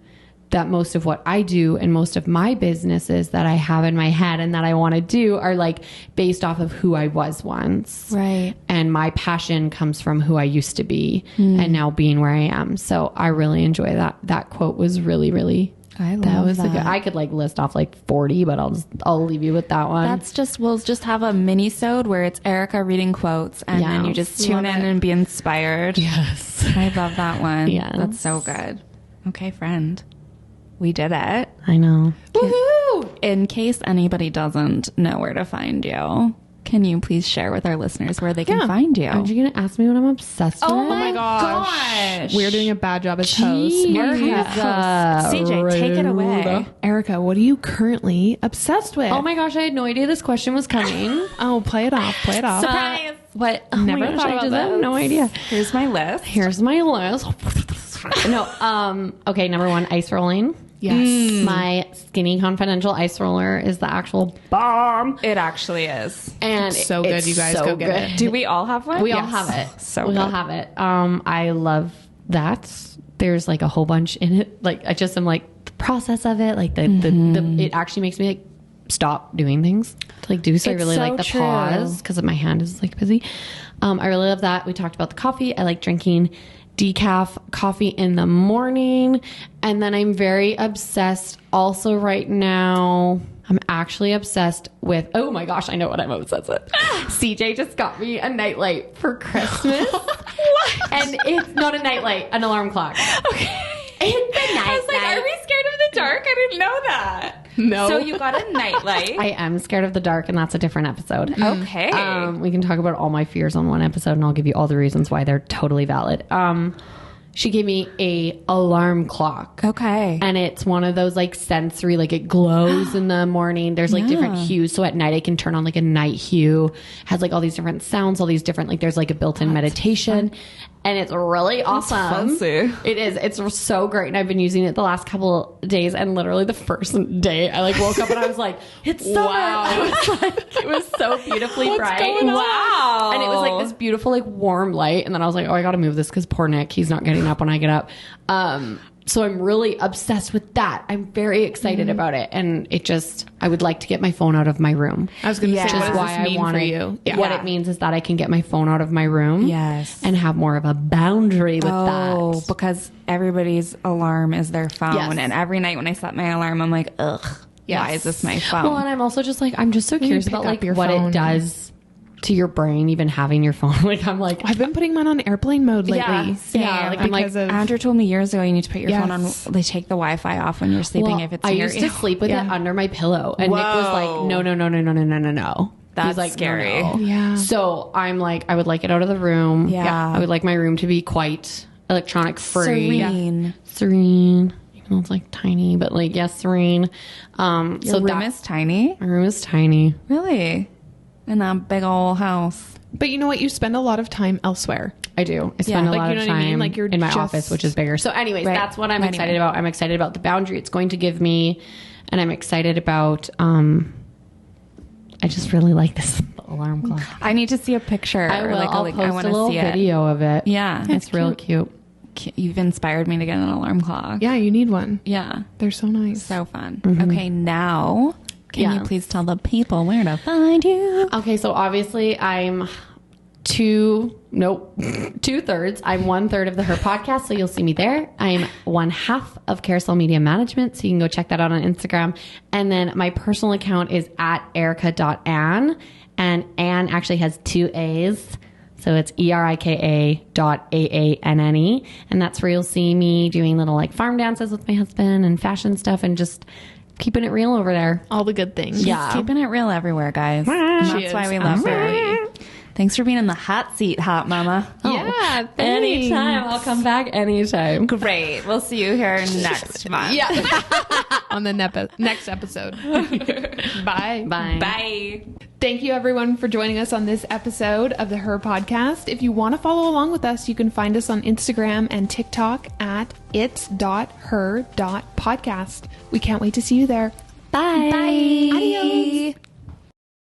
Speaker 3: that most of what I do and most of my businesses that I have in my head and that I want to do are like based off of who I was once.
Speaker 1: Right.
Speaker 3: And my passion comes from who I used to be and now being where I am. So I really enjoy that. That quote was really, really,
Speaker 1: I love
Speaker 3: that was
Speaker 1: that.
Speaker 3: a good, I could like list off like 40, but I'll leave you with that one.
Speaker 1: We'll just have a mini-sode where it's Erica reading quotes, and then you just tune in and be inspired.
Speaker 3: Yes.
Speaker 1: I love that one.
Speaker 3: Yes.
Speaker 1: That's so good. Okay, friend. We did it.
Speaker 3: I know.
Speaker 1: Woohoo! In case anybody doesn't know where to find you, can you please share with our listeners where they can find you?
Speaker 3: Aren't you going to ask me what I'm obsessed with?
Speaker 1: Oh
Speaker 2: Oh my gosh. We're doing a bad job as hosts.
Speaker 1: CJ, take it away.
Speaker 2: Erica, what are you currently obsessed with?
Speaker 3: Oh my gosh, I had no idea this question was coming.
Speaker 2: Oh, play it off. Play it off.
Speaker 1: Surprise.
Speaker 3: What? Oh
Speaker 2: Never
Speaker 3: my gosh,
Speaker 2: thought
Speaker 3: I
Speaker 2: about
Speaker 3: just have
Speaker 2: this.
Speaker 3: no idea.
Speaker 1: Here's my list.
Speaker 3: Here's my list. No, okay, number one, ice rolling.
Speaker 2: Yes.
Speaker 3: My Skinny Confidential ice roller is the actual bomb.
Speaker 1: It actually is.
Speaker 3: And
Speaker 2: So good,
Speaker 3: it's
Speaker 2: you guys
Speaker 3: so
Speaker 2: go get
Speaker 3: good.
Speaker 2: it.
Speaker 1: Do we all have one?
Speaker 3: We all
Speaker 2: Yes.
Speaker 3: have it.
Speaker 1: So
Speaker 3: we all
Speaker 1: good.
Speaker 3: have it. I love that. There's like a whole bunch in it. Like I just am like the process of it. Like the it actually makes me like stop doing things to like do. So I
Speaker 1: It's
Speaker 3: really
Speaker 1: so
Speaker 3: like the
Speaker 1: true.
Speaker 3: pause because my hand is like busy. I really love that. We talked about the coffee. I like drinking decaf coffee in the morning. And then I'm very obsessed also right now. I'm actually obsessed with, oh my gosh, I know what I'm obsessed with. CJ just got me a nightlight for Christmas. And it's not a nightlight, an alarm clock.
Speaker 1: Okay.
Speaker 3: It's a
Speaker 1: I was like,
Speaker 3: nightlight.
Speaker 1: are we scared of the dark? I didn't know that.
Speaker 2: No.
Speaker 1: So you got a nightlight.
Speaker 3: I am scared of the dark, and that's a different episode.
Speaker 1: Okay.
Speaker 3: We can talk about all my fears on one episode, and I'll give you all the reasons why they're totally valid. She gave me a alarm clock.
Speaker 1: Okay.
Speaker 3: And it's one of those like sensory, like it glows in the morning. There's like different hues. So at night I can turn on like a night hue, has like all these different sounds, all these different, like there's like a built-in meditation. And it's really awesome.
Speaker 1: fancy.
Speaker 3: It is. It's so great. And I've been using it the last couple of days. And literally the first day I like woke up and I was like, it's summer.
Speaker 2: Wow.
Speaker 3: I was like, it was so beautifully bright.
Speaker 2: going on?
Speaker 1: Wow.
Speaker 3: And it was like this beautiful, like warm light. And then I was like, oh, I got to move this because poor Nick, he's not getting up when I get up. So I'm really obsessed with that. I'm very excited about it. And it just, I would like to get my phone out of my room.
Speaker 2: I was going to
Speaker 1: Yeah.
Speaker 2: say,
Speaker 1: Which
Speaker 2: what
Speaker 1: is
Speaker 2: does
Speaker 3: why
Speaker 2: this
Speaker 3: I
Speaker 2: mean
Speaker 3: want
Speaker 2: for
Speaker 3: it.
Speaker 2: you?
Speaker 3: What it means is that I can get my phone out of my room.
Speaker 1: Yes.
Speaker 3: And have more of a boundary with
Speaker 1: Oh,
Speaker 3: that.
Speaker 1: because everybody's alarm is their phone.
Speaker 3: Yes.
Speaker 1: And every night when I set my alarm, I'm like, ugh, why is this my phone?
Speaker 3: Well, and I'm also just like, I'm just so curious
Speaker 2: pick
Speaker 3: about
Speaker 2: up
Speaker 3: like
Speaker 2: your
Speaker 3: what
Speaker 2: phone.
Speaker 3: it does to your brain, even having your phone. Like, I'm like,
Speaker 2: I've been putting mine on airplane mode lately.
Speaker 1: Yeah, same.
Speaker 3: like,
Speaker 1: I'm like,
Speaker 2: because of-
Speaker 1: Andrew told me years ago, you need to put your phone on.
Speaker 2: Yes.
Speaker 1: They take the Wi-Fi off when you're sleeping
Speaker 3: well,
Speaker 1: if it's
Speaker 3: I
Speaker 1: in your
Speaker 3: used to sleep with it under my pillow. And Nick was like,
Speaker 1: Whoa.
Speaker 3: no.
Speaker 1: That's
Speaker 3: He's like,
Speaker 1: scary.
Speaker 3: No.
Speaker 2: Yeah.
Speaker 3: So I'm like, I would like it out of the room.
Speaker 1: Yeah.
Speaker 3: I would like my room to be quite electronic free.
Speaker 1: serene.
Speaker 3: Serene. Even though it's like tiny, but like, yes, serene.
Speaker 1: Your
Speaker 3: So
Speaker 1: room
Speaker 3: that,
Speaker 1: is tiny?
Speaker 3: my room is tiny.
Speaker 1: Really? In that big old house.
Speaker 2: But you know what? You spend a lot of time elsewhere.
Speaker 3: I do. I spend
Speaker 1: Yeah.
Speaker 3: a
Speaker 2: Like,
Speaker 3: lot
Speaker 2: you know
Speaker 3: of
Speaker 2: what I
Speaker 3: time
Speaker 2: mean? Like, you're
Speaker 3: in my
Speaker 2: just-
Speaker 3: office, which is bigger. So anyways,
Speaker 1: Right.
Speaker 3: that's what I'm
Speaker 1: Anyway.
Speaker 3: excited about. I'm excited about the boundary it's going to give me. And I'm excited about, I just really like this alarm clock.
Speaker 1: I need to see a picture.
Speaker 3: I will.
Speaker 1: Like,
Speaker 3: I'll
Speaker 1: I
Speaker 3: post
Speaker 1: want
Speaker 3: a
Speaker 1: to
Speaker 3: little
Speaker 1: see it.
Speaker 3: video of it.
Speaker 1: Yeah.
Speaker 3: It's real cute.
Speaker 1: You've inspired me to get an alarm clock.
Speaker 2: Yeah, you need one.
Speaker 1: Yeah.
Speaker 2: They're so nice.
Speaker 1: So fun. Okay, now can you please tell the people where to find you?
Speaker 3: Okay, so obviously I'm 2/3. I'm 1/3 of the Her podcast, so you'll see me there. I'm 1/2 of Carousel Media Management, so you can go check that out on Instagram. And then my personal account is at erika.anne, and Anne actually has 2 A's. So it's ERIKA.AANNE. And that's where you'll see me doing little like farm dances with my husband and fashion stuff and just keeping it real over there.
Speaker 2: All the good things.
Speaker 3: Yeah.
Speaker 1: Keeping it real everywhere, guys. And
Speaker 2: She
Speaker 1: that's
Speaker 2: is,
Speaker 1: why we love her.
Speaker 2: absolutely.
Speaker 1: Thanks for being in the hot seat, hot mama.
Speaker 2: Yeah. Thanks.
Speaker 3: Anytime. I'll come back anytime.
Speaker 1: Great. We'll see you here next month.
Speaker 2: Yeah. On the next episode. Bye.
Speaker 3: Bye.
Speaker 1: Bye.
Speaker 2: Thank you, everyone, for joining us on this episode of the Her Podcast. If you want to follow along with us, you can find us on Instagram and TikTok at its.her.podcast. We can't wait to see you there.
Speaker 3: Bye.
Speaker 1: Bye.
Speaker 2: Adios.